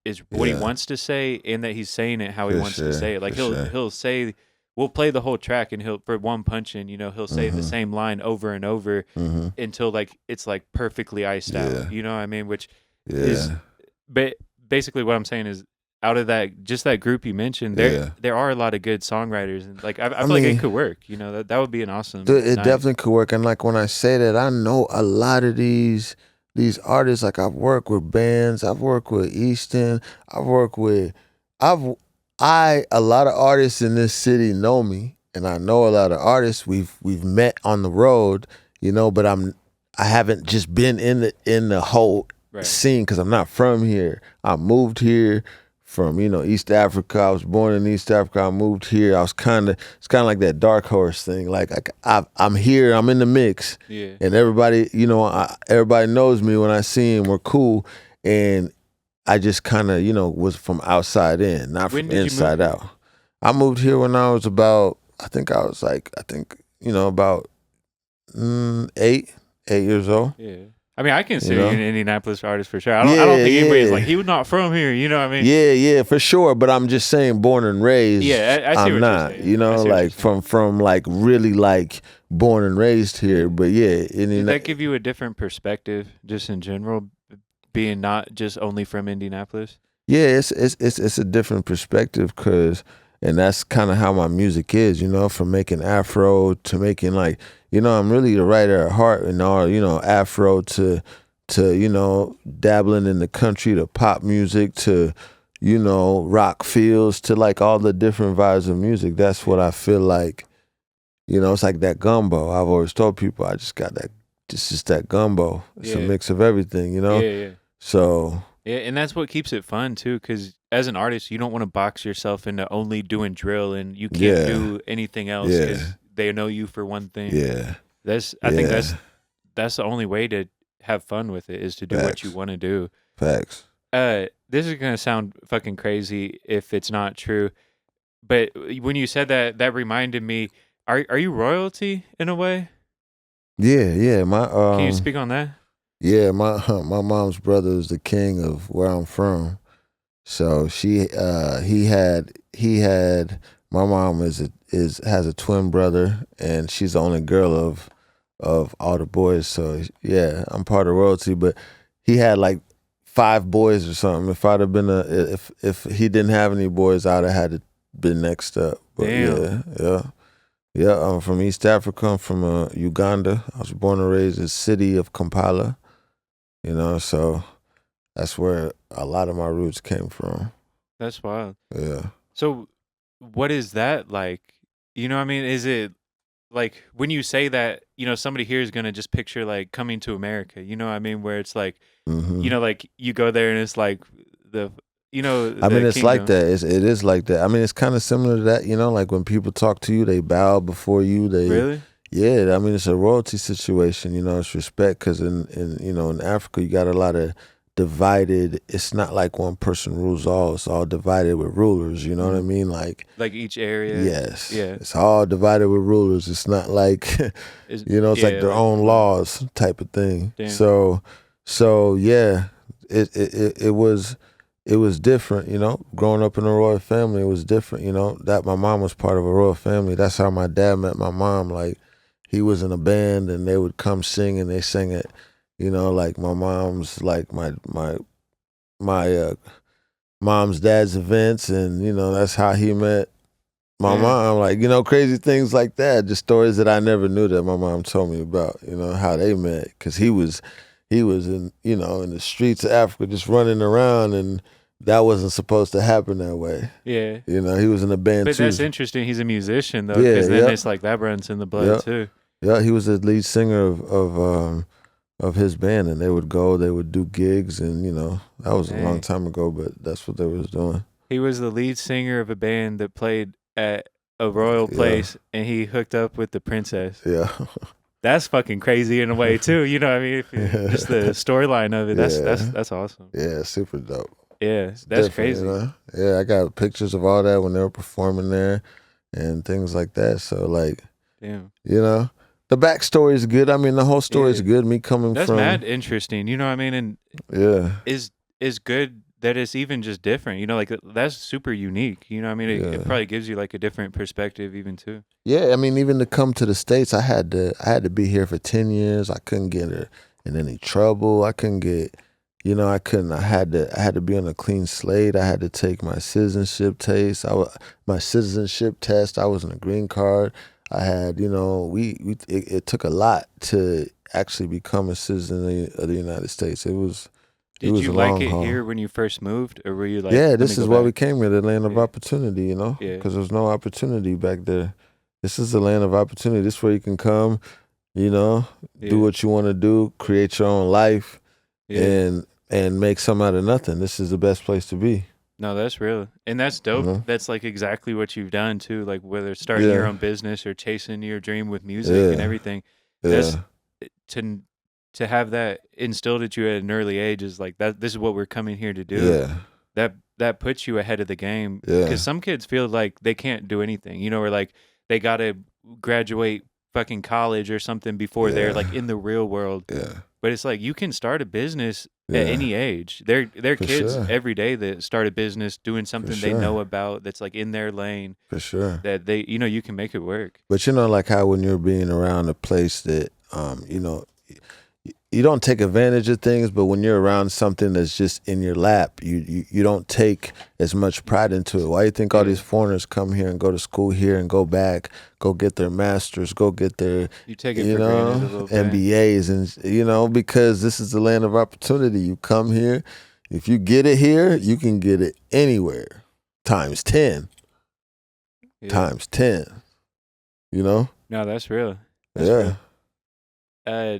[SPEAKER 1] is what he wants to say and that he's saying it how he wants to say it. Like he'll say. We'll play the whole track, and for one punch in, he'll say the same line over and over until like it's like perfectly iced out. You know what I mean? Which is, but basically what I'm saying is, out of that group you mentioned, there are a lot of good songwriters, and like I feel like it could work. That would be an awesome.
[SPEAKER 2] It definitely could work, and like when I say that, I know a lot of these artists. Like I've worked with bands, I've worked with Easton, a lot of artists in this city know me, and I know a lot of artists we've met on the road, but I haven't just been in the whole scene because I'm not from here. I moved here from East Africa. I was born in East Africa. I moved here. It's kind of like that dark horse thing. Like I'm here. I'm in the mix, and everybody everybody knows me when I see him. We're cool, and I just kind of, was from outside in, not from inside out. I moved here when I was about, about 8 years old.
[SPEAKER 1] Yeah. I mean, I consider you an Indianapolis artist for sure. I don't think anybody's like, he was not from here, you know what I mean?
[SPEAKER 2] Yeah, for sure. But I'm just saying born and raised.
[SPEAKER 1] Yeah, I see
[SPEAKER 2] I'm
[SPEAKER 1] what
[SPEAKER 2] not,
[SPEAKER 1] you're saying.
[SPEAKER 2] like from like really like born and raised here. But yeah.
[SPEAKER 1] Did that give you a different perspective just in general? Being not just only from Indianapolis?
[SPEAKER 2] Yeah, it's a different perspective and that's kind of how my music is, from making Afro to making like, I'm really a writer at heart and all, Afro to dabbling in the country to pop music to, rock feels to like all the different vibes of music. That's what I feel like, it's like that gumbo. I've always told people I just got that it's just that gumbo. It's a
[SPEAKER 1] Yeah.
[SPEAKER 2] mix of everything, you know.
[SPEAKER 1] Yeah.
[SPEAKER 2] So
[SPEAKER 1] Yeah, and that's what keeps it fun too, because as an artist, you don't want to box yourself into only doing drill, and you can't
[SPEAKER 2] yeah,
[SPEAKER 1] do anything else
[SPEAKER 2] yeah,
[SPEAKER 1] because they know you for one thing.
[SPEAKER 2] yeah,
[SPEAKER 1] I think
[SPEAKER 2] yeah.
[SPEAKER 1] that's the only way to have fun with it, is to do what you
[SPEAKER 2] Facts,
[SPEAKER 1] want to do.
[SPEAKER 2] facts.
[SPEAKER 1] This is gonna sound fucking crazy if it's not true, but when you said that, that reminded me. Are you royalty in a way?
[SPEAKER 2] Yeah, yeah.
[SPEAKER 1] Can you speak on that?
[SPEAKER 2] Yeah, my my mom's brother is the king of where I'm from. So he had my mom has a twin brother, and she's the only girl of all the boys. So yeah, I'm part of royalty. But he had like 5 boys or something. If I'd have been if he didn't have any boys, I'd have had to been next up. But
[SPEAKER 1] Damn.
[SPEAKER 2] yeah. I'm from East Africa. I'm from Uganda. I was born and raised in the city of Kampala. You know, so that's where a lot of my roots came from.
[SPEAKER 1] That's wild.
[SPEAKER 2] Yeah.
[SPEAKER 1] So, what is that like? You know what I mean? Is it like when you say that, somebody here is going to just picture like coming to America, you know what I mean? Where it's like,
[SPEAKER 2] Hmm.
[SPEAKER 1] like you go there and it's like the,
[SPEAKER 2] I mean,
[SPEAKER 1] the
[SPEAKER 2] it's like
[SPEAKER 1] kingdom.
[SPEAKER 2] that. It is like that. I mean, it's kind of similar to that. You know, like when people talk to you, they bow before you.
[SPEAKER 1] Really?
[SPEAKER 2] Yeah. I mean, it's a royalty situation. You know, it's respect because in Africa, you got a lot of divided. It's not like one person rules all. It's all divided with rulers. You know what I mean? Like,
[SPEAKER 1] Like each area.
[SPEAKER 2] yes,
[SPEAKER 1] Yeah.
[SPEAKER 2] it's all divided with rulers. It's not like,
[SPEAKER 1] Is
[SPEAKER 2] it's like their
[SPEAKER 1] like
[SPEAKER 2] own laws type of thing.
[SPEAKER 1] Damn.
[SPEAKER 2] So yeah, it was different, growing up in a royal family. It was different, that my mom was part of a royal family. That's how my dad met my mom. Like, he was in a band and they would come sing, and they sang it, like my mom's, like my mom's dad's events. And, that's how he met my mom. Like, crazy things like that. Just stories that I never knew that my mom told me about, how they met. Because he was in, in the streets of Africa just running around, and that wasn't supposed to happen that way.
[SPEAKER 1] Yeah.
[SPEAKER 2] He was in a band
[SPEAKER 1] But
[SPEAKER 2] too.
[SPEAKER 1] that's interesting. He's a musician though,
[SPEAKER 2] Yeah,
[SPEAKER 1] because then
[SPEAKER 2] yep.
[SPEAKER 1] it's like that runs in the blood
[SPEAKER 2] Yep.
[SPEAKER 1] too.
[SPEAKER 2] Yeah, he was the lead singer of his band, and they would do gigs, and that was a long time ago, but that's what they was doing.
[SPEAKER 1] He was the lead singer of a band that played at a royal place, and he hooked up with the princess.
[SPEAKER 2] Yeah.
[SPEAKER 1] That's fucking crazy in a way too. You know what I mean? Just the storyline of it. That's awesome.
[SPEAKER 2] Yeah, super dope.
[SPEAKER 1] Yeah,
[SPEAKER 2] It's
[SPEAKER 1] that's
[SPEAKER 2] different,
[SPEAKER 1] crazy.
[SPEAKER 2] Yeah, I got pictures of all that when they were performing there and things like that. So like,
[SPEAKER 1] Damn.
[SPEAKER 2] the backstory is good. I mean, the whole story is good. Me coming
[SPEAKER 1] That's
[SPEAKER 2] from
[SPEAKER 1] mad interesting. You know what I mean? And is good that it's even just different. Like that's super unique. You know what I mean? It probably gives you like a different perspective even too.
[SPEAKER 2] Yeah, I mean, even to come to the States, I had to be here for 10 years. I couldn't get in any trouble. I couldn't get, I couldn't. I had to be on a clean slate. I had to take my citizenship test. My citizenship test. I was on a green card. I had, it took a lot to actually become a citizen of the United States.
[SPEAKER 1] Did you like it here when you first moved, or were you like,
[SPEAKER 2] yeah, this is why we came here, the land of opportunity,
[SPEAKER 1] Yeah.
[SPEAKER 2] because there's no opportunity back there. This is the land of opportunity. This is where you can come, do what you want to do, create your own life, and make something out of nothing. This is the best place to be.
[SPEAKER 1] No, that's real. And that's dope. That's like exactly what you've done too. Like whether starting your own business or chasing your dream with music and everything. That's to have that instilled at you at an early age is like that. This is what we're coming here to do.
[SPEAKER 2] Yeah.
[SPEAKER 1] That puts you ahead of the game. Because some kids feel like they can't do anything. Or like they got to graduate fucking college or something before they're like in the real world.
[SPEAKER 2] Yeah.
[SPEAKER 1] But it's like you can start a business at any age. There are kids every day that start a business doing something they know about that's like in their lane.
[SPEAKER 2] For sure.
[SPEAKER 1] That they, you can make it work.
[SPEAKER 2] But like how when you're being around a place that, you don't take advantage of things, but when you're around something that's just in your lap, you don't take as much pride into it. Why do you think all these foreigners come here and go to school here and go back, go get their masters, go get their
[SPEAKER 1] you take it for granted a little bit.
[SPEAKER 2] MBAs, and because this is the land of opportunity. You come here, if you get it here, you can get it anywhere, times 10, times 10.
[SPEAKER 1] No, that's real. That's real.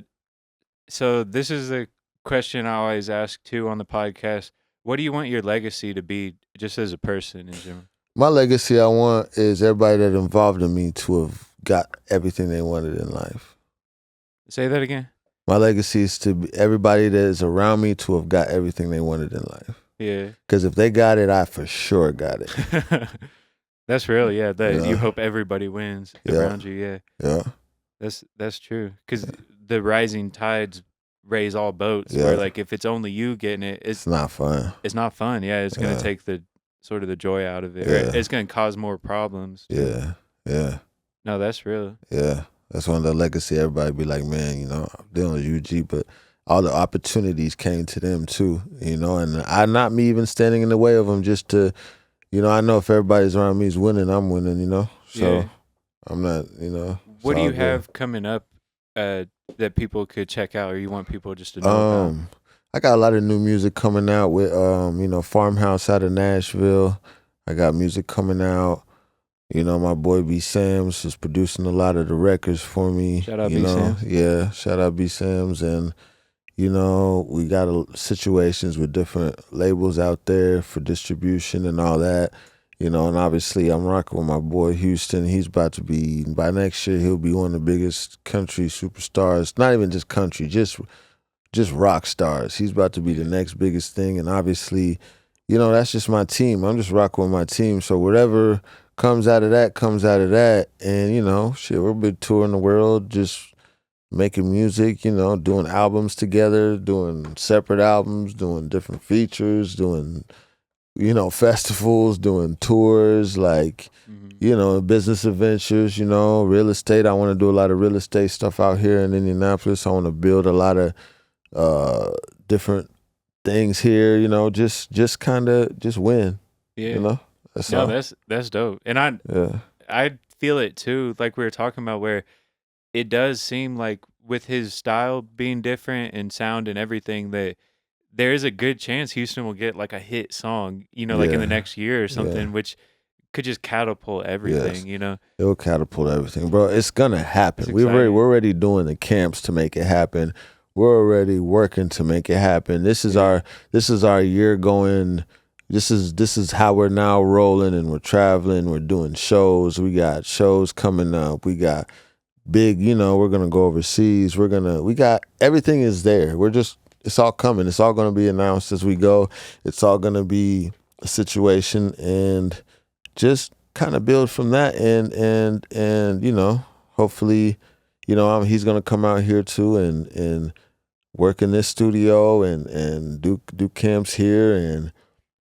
[SPEAKER 1] So this is a question I always ask too on the podcast. What do you want your legacy to be, just as a person in general?
[SPEAKER 2] My legacy I want is everybody that involved in me to have got everything they wanted in life.
[SPEAKER 1] Say that again.
[SPEAKER 2] My legacy is to be everybody that is around me to have got everything they wanted in life.
[SPEAKER 1] Yeah.
[SPEAKER 2] Because if they got it, I for sure got it.
[SPEAKER 1] That's real. Yeah. That
[SPEAKER 2] Yeah.
[SPEAKER 1] you hope everybody wins
[SPEAKER 2] Yeah.
[SPEAKER 1] around you. Yeah.
[SPEAKER 2] Yeah.
[SPEAKER 1] That's true. Because the rising tides raise all boats.
[SPEAKER 2] Yeah.
[SPEAKER 1] Where like if it's only you getting it,
[SPEAKER 2] It's not fun.
[SPEAKER 1] it's not fun. Yeah. It's gonna
[SPEAKER 2] Yeah.
[SPEAKER 1] take the sort of the joy out of it.
[SPEAKER 2] Yeah.
[SPEAKER 1] Or it's gonna cause more problems.
[SPEAKER 2] Yeah. Yeah.
[SPEAKER 1] No, that's real.
[SPEAKER 2] Yeah. That's one of the legacy. Everybody be like, man, you know, I'm dealing with UG, but all the opportunities came to them too, you know, and I not me even standing in the way of them just to, you know, I know if everybody's around me is winning, I'm winning, you know, so
[SPEAKER 1] Yeah.
[SPEAKER 2] I'm not, you know.
[SPEAKER 1] What do
[SPEAKER 2] all
[SPEAKER 1] you
[SPEAKER 2] good.
[SPEAKER 1] have coming up that people could check out, or you want people just to know about?
[SPEAKER 2] I got a lot of new music coming out with, you know, Farmhouse out of Nashville. I got music coming out. You know, my boy B Sams is producing a lot of the records for me.
[SPEAKER 1] Shout out
[SPEAKER 2] you
[SPEAKER 1] B.
[SPEAKER 2] know,
[SPEAKER 1] Sams.
[SPEAKER 2] Yeah, shout out B Sams. And, you know, we got situations with different labels out there for distribution and all that. You know, and obviously I'm rocking with my boy Hueston. He's about to be, by next year, he'll be one of the biggest country superstars. Not even just country, just rock stars. He's about to be the next biggest thing. And obviously, you know, that's just my team. I'm just rocking with my team. So whatever comes out of that, comes out of that. And, you know, shit, we're big touring the world, just making music, you know, doing albums together, doing separate albums, doing different features, doing, you know, festivals, doing tours, like, you know, business adventures, you know, real estate. I want to do a lot of real estate stuff out here in Indianapolis. I want to build a lot of different things here, you know, just kind of just win.
[SPEAKER 1] Yeah.
[SPEAKER 2] You know,
[SPEAKER 1] No, that's dope. And I feel it too, like we were talking about, where it does seem like with his style being different and sound and everything, that there is a good chance Houston will get like a hit song, you know, like in the next year or something, which could just catapult everything, you know.
[SPEAKER 2] It will catapult everything, bro. It's gonna happen.
[SPEAKER 1] It's
[SPEAKER 2] We're
[SPEAKER 1] exciting.
[SPEAKER 2] already doing the camps to make it happen. We're already working to make it happen. This is our year going. This is how we're now rolling, and we're traveling. We're doing shows. We got shows coming up. We got big. You know, we're gonna go overseas. We got everything is there. It's all coming. It's all gonna be announced as we go. It's all gonna be a situation, and just kind of build from that, and you know, hopefully, you know, he's gonna come out here too and work in this studio and do camps here, and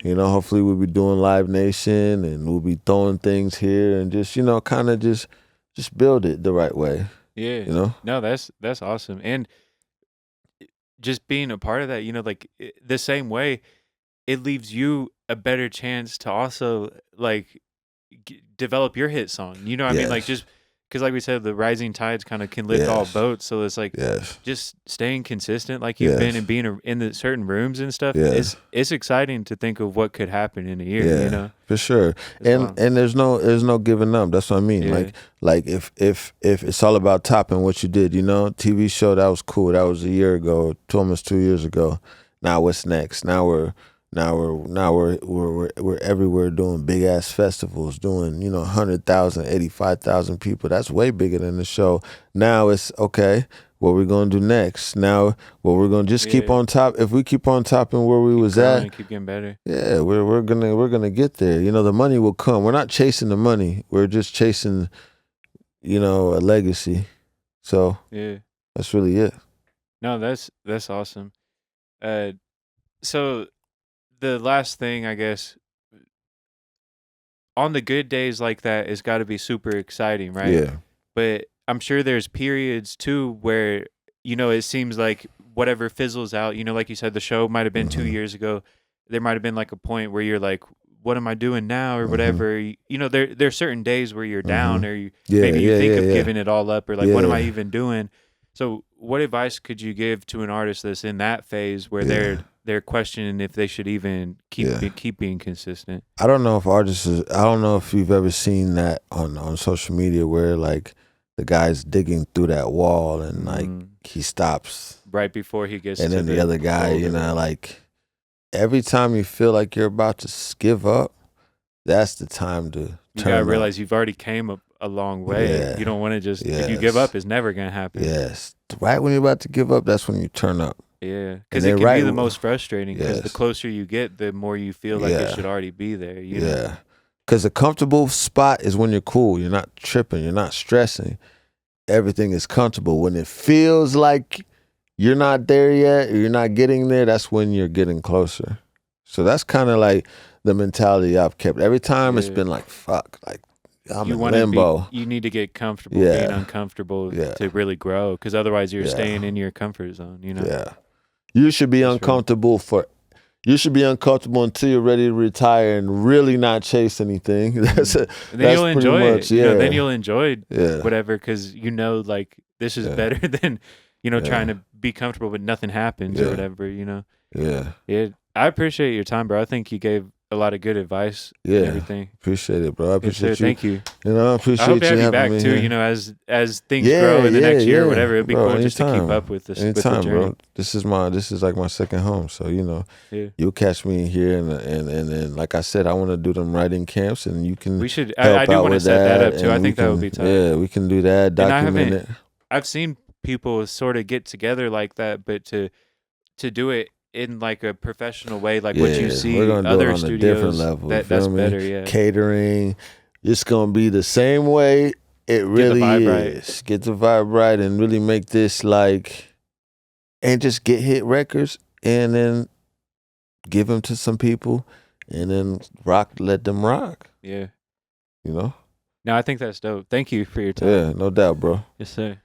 [SPEAKER 2] you know, hopefully we'll be doing Live Nation, and we'll be throwing things here, and just, you know, kind of just build it the right way.
[SPEAKER 1] Yeah.
[SPEAKER 2] You know?
[SPEAKER 1] No, that's awesome. And just being a part of that, you know, like the same way, it leaves you a better chance to also like develop your hit song. You know what I mean? Like, just because, like we said, the rising tides kind of can lift all boats. So it's like just staying consistent, like you've been, and being in the certain rooms and stuff. It's exciting to think of what could happen in a year. You know,
[SPEAKER 2] for sure. And there's no giving up. That's what I mean. Like if it's all about topping what you did, you know, TV show, that was cool. That was a year ago, almost 2 years ago. Now what's next? Now we're everywhere doing big ass festivals, doing, you know, 100,000, 85,000 people. That's way bigger than the show. Now it's okay. What we're gonna do next? Now, what we're gonna just keep on top. If we keep on topping where we was at,
[SPEAKER 1] and keep getting better.
[SPEAKER 2] Yeah, we're gonna get there. You know, the money will come. We're not chasing the money. We're just chasing, you know, a legacy. So that's really it.
[SPEAKER 1] No, that's awesome. So the last thing, I guess, on the good days like that, it's got to be super exciting, right?
[SPEAKER 2] Yeah.
[SPEAKER 1] But I'm sure there's periods too where, you know, it seems like whatever fizzles out, you know, like you said, the show might have been 2 years ago. There might have been like a point where you're like, what am I doing now, or whatever. You know, there's certain days where you're down, or maybe you think of giving it all up, or like, what am I even doing? So what advice could you give to an artist that's in that phase where they're questioning if they should even keep being consistent?
[SPEAKER 2] I don't know if I don't know if you've ever seen that on social media where like the guy's digging through that wall and like he stops
[SPEAKER 1] right before he gets
[SPEAKER 2] and
[SPEAKER 1] to
[SPEAKER 2] then the other guy, you know, like every time you feel like you're about to give up, that's the time to
[SPEAKER 1] you
[SPEAKER 2] turn
[SPEAKER 1] gotta
[SPEAKER 2] up.
[SPEAKER 1] realize you've already came a long way.
[SPEAKER 2] Yeah.
[SPEAKER 1] You don't want to just if you
[SPEAKER 2] Yes.
[SPEAKER 1] give up, it's never gonna happen.
[SPEAKER 2] Yes, right when you're about to give up, that's when you turn up.
[SPEAKER 1] Yeah, because
[SPEAKER 2] then
[SPEAKER 1] it can
[SPEAKER 2] right
[SPEAKER 1] be the
[SPEAKER 2] w-
[SPEAKER 1] most frustrating. Because the
[SPEAKER 2] Yes.
[SPEAKER 1] closer you get, the more you feel like it
[SPEAKER 2] Yeah.
[SPEAKER 1] should already be there. You know?
[SPEAKER 2] Yeah, because a comfortable spot is when you're cool. You're not tripping. You're not stressing. Everything is comfortable. When it feels like you're not there yet, or you're not getting there, that's when you're getting closer. So that's kind of like the mentality I've kept. Every time it's been like, fuck, like I'm
[SPEAKER 1] you
[SPEAKER 2] in
[SPEAKER 1] wanna
[SPEAKER 2] limbo.
[SPEAKER 1] you need to get comfortable
[SPEAKER 2] Yeah.
[SPEAKER 1] being uncomfortable
[SPEAKER 2] Yeah.
[SPEAKER 1] to really grow. Because otherwise, you're
[SPEAKER 2] Yeah.
[SPEAKER 1] staying in your comfort zone. You know?
[SPEAKER 2] Yeah, you should be
[SPEAKER 1] That's right.
[SPEAKER 2] uncomfortable for. You should be uncomfortable until you're ready to retire and really not chase anything. That's it.
[SPEAKER 1] And then you'll
[SPEAKER 2] pretty
[SPEAKER 1] enjoy
[SPEAKER 2] much,
[SPEAKER 1] it. You know,
[SPEAKER 2] yeah.
[SPEAKER 1] then you'll enjoy
[SPEAKER 2] Yeah.
[SPEAKER 1] whatever because you know, like this is
[SPEAKER 2] Yeah.
[SPEAKER 1] better than
[SPEAKER 2] Yeah.
[SPEAKER 1] trying to be comfortable but nothing happens or
[SPEAKER 2] Yeah.
[SPEAKER 1] whatever. You know.
[SPEAKER 2] Yeah.
[SPEAKER 1] Yeah, I appreciate your time, bro. I think you gave a lot of good advice and
[SPEAKER 2] Yeah.
[SPEAKER 1] everything.
[SPEAKER 2] Appreciate it, bro. I
[SPEAKER 1] Yes,
[SPEAKER 2] appreciate
[SPEAKER 1] sir.
[SPEAKER 2] you.
[SPEAKER 1] Thank you.
[SPEAKER 2] You know, I appreciate
[SPEAKER 1] I hope to have you
[SPEAKER 2] having
[SPEAKER 1] back
[SPEAKER 2] me
[SPEAKER 1] too.
[SPEAKER 2] here.
[SPEAKER 1] You know, as things
[SPEAKER 2] Yeah,
[SPEAKER 1] grow in the next year or
[SPEAKER 2] yeah.
[SPEAKER 1] whatever, it'd be
[SPEAKER 2] Bro,
[SPEAKER 1] cool just to keep
[SPEAKER 2] anytime.
[SPEAKER 1] up with this with the
[SPEAKER 2] Anytime,
[SPEAKER 1] journey.
[SPEAKER 2] bro. This is like my second home. So
[SPEAKER 1] Yeah.
[SPEAKER 2] you'll catch me here, and like I said, I want to do them writing camps, and you can.
[SPEAKER 1] We should.
[SPEAKER 2] help
[SPEAKER 1] I do
[SPEAKER 2] out
[SPEAKER 1] want to
[SPEAKER 2] with
[SPEAKER 1] set that up too.
[SPEAKER 2] and
[SPEAKER 1] I
[SPEAKER 2] we
[SPEAKER 1] think that would
[SPEAKER 2] can-
[SPEAKER 1] be tough.
[SPEAKER 2] Yeah, we can do that.
[SPEAKER 1] And I
[SPEAKER 2] Document
[SPEAKER 1] haven't-
[SPEAKER 2] it.
[SPEAKER 1] I've seen people sort of get together like that, but to do it in like a professional way, like what you
[SPEAKER 2] Yeah,
[SPEAKER 1] see
[SPEAKER 2] we're gonna do it
[SPEAKER 1] other
[SPEAKER 2] on a
[SPEAKER 1] studios,
[SPEAKER 2] different level, you
[SPEAKER 1] that's
[SPEAKER 2] feel me?
[SPEAKER 1] better. Yeah.
[SPEAKER 2] Catering, it's gonna be the same way it really
[SPEAKER 1] vibe right.
[SPEAKER 2] is. Get the vibe right and really make this like, and just get hit records and then give them to some people and then let them rock.
[SPEAKER 1] Yeah.
[SPEAKER 2] You know?
[SPEAKER 1] No, I think that's dope. Thank you for your time.
[SPEAKER 2] Yeah, no doubt, bro.
[SPEAKER 1] Yes, sir.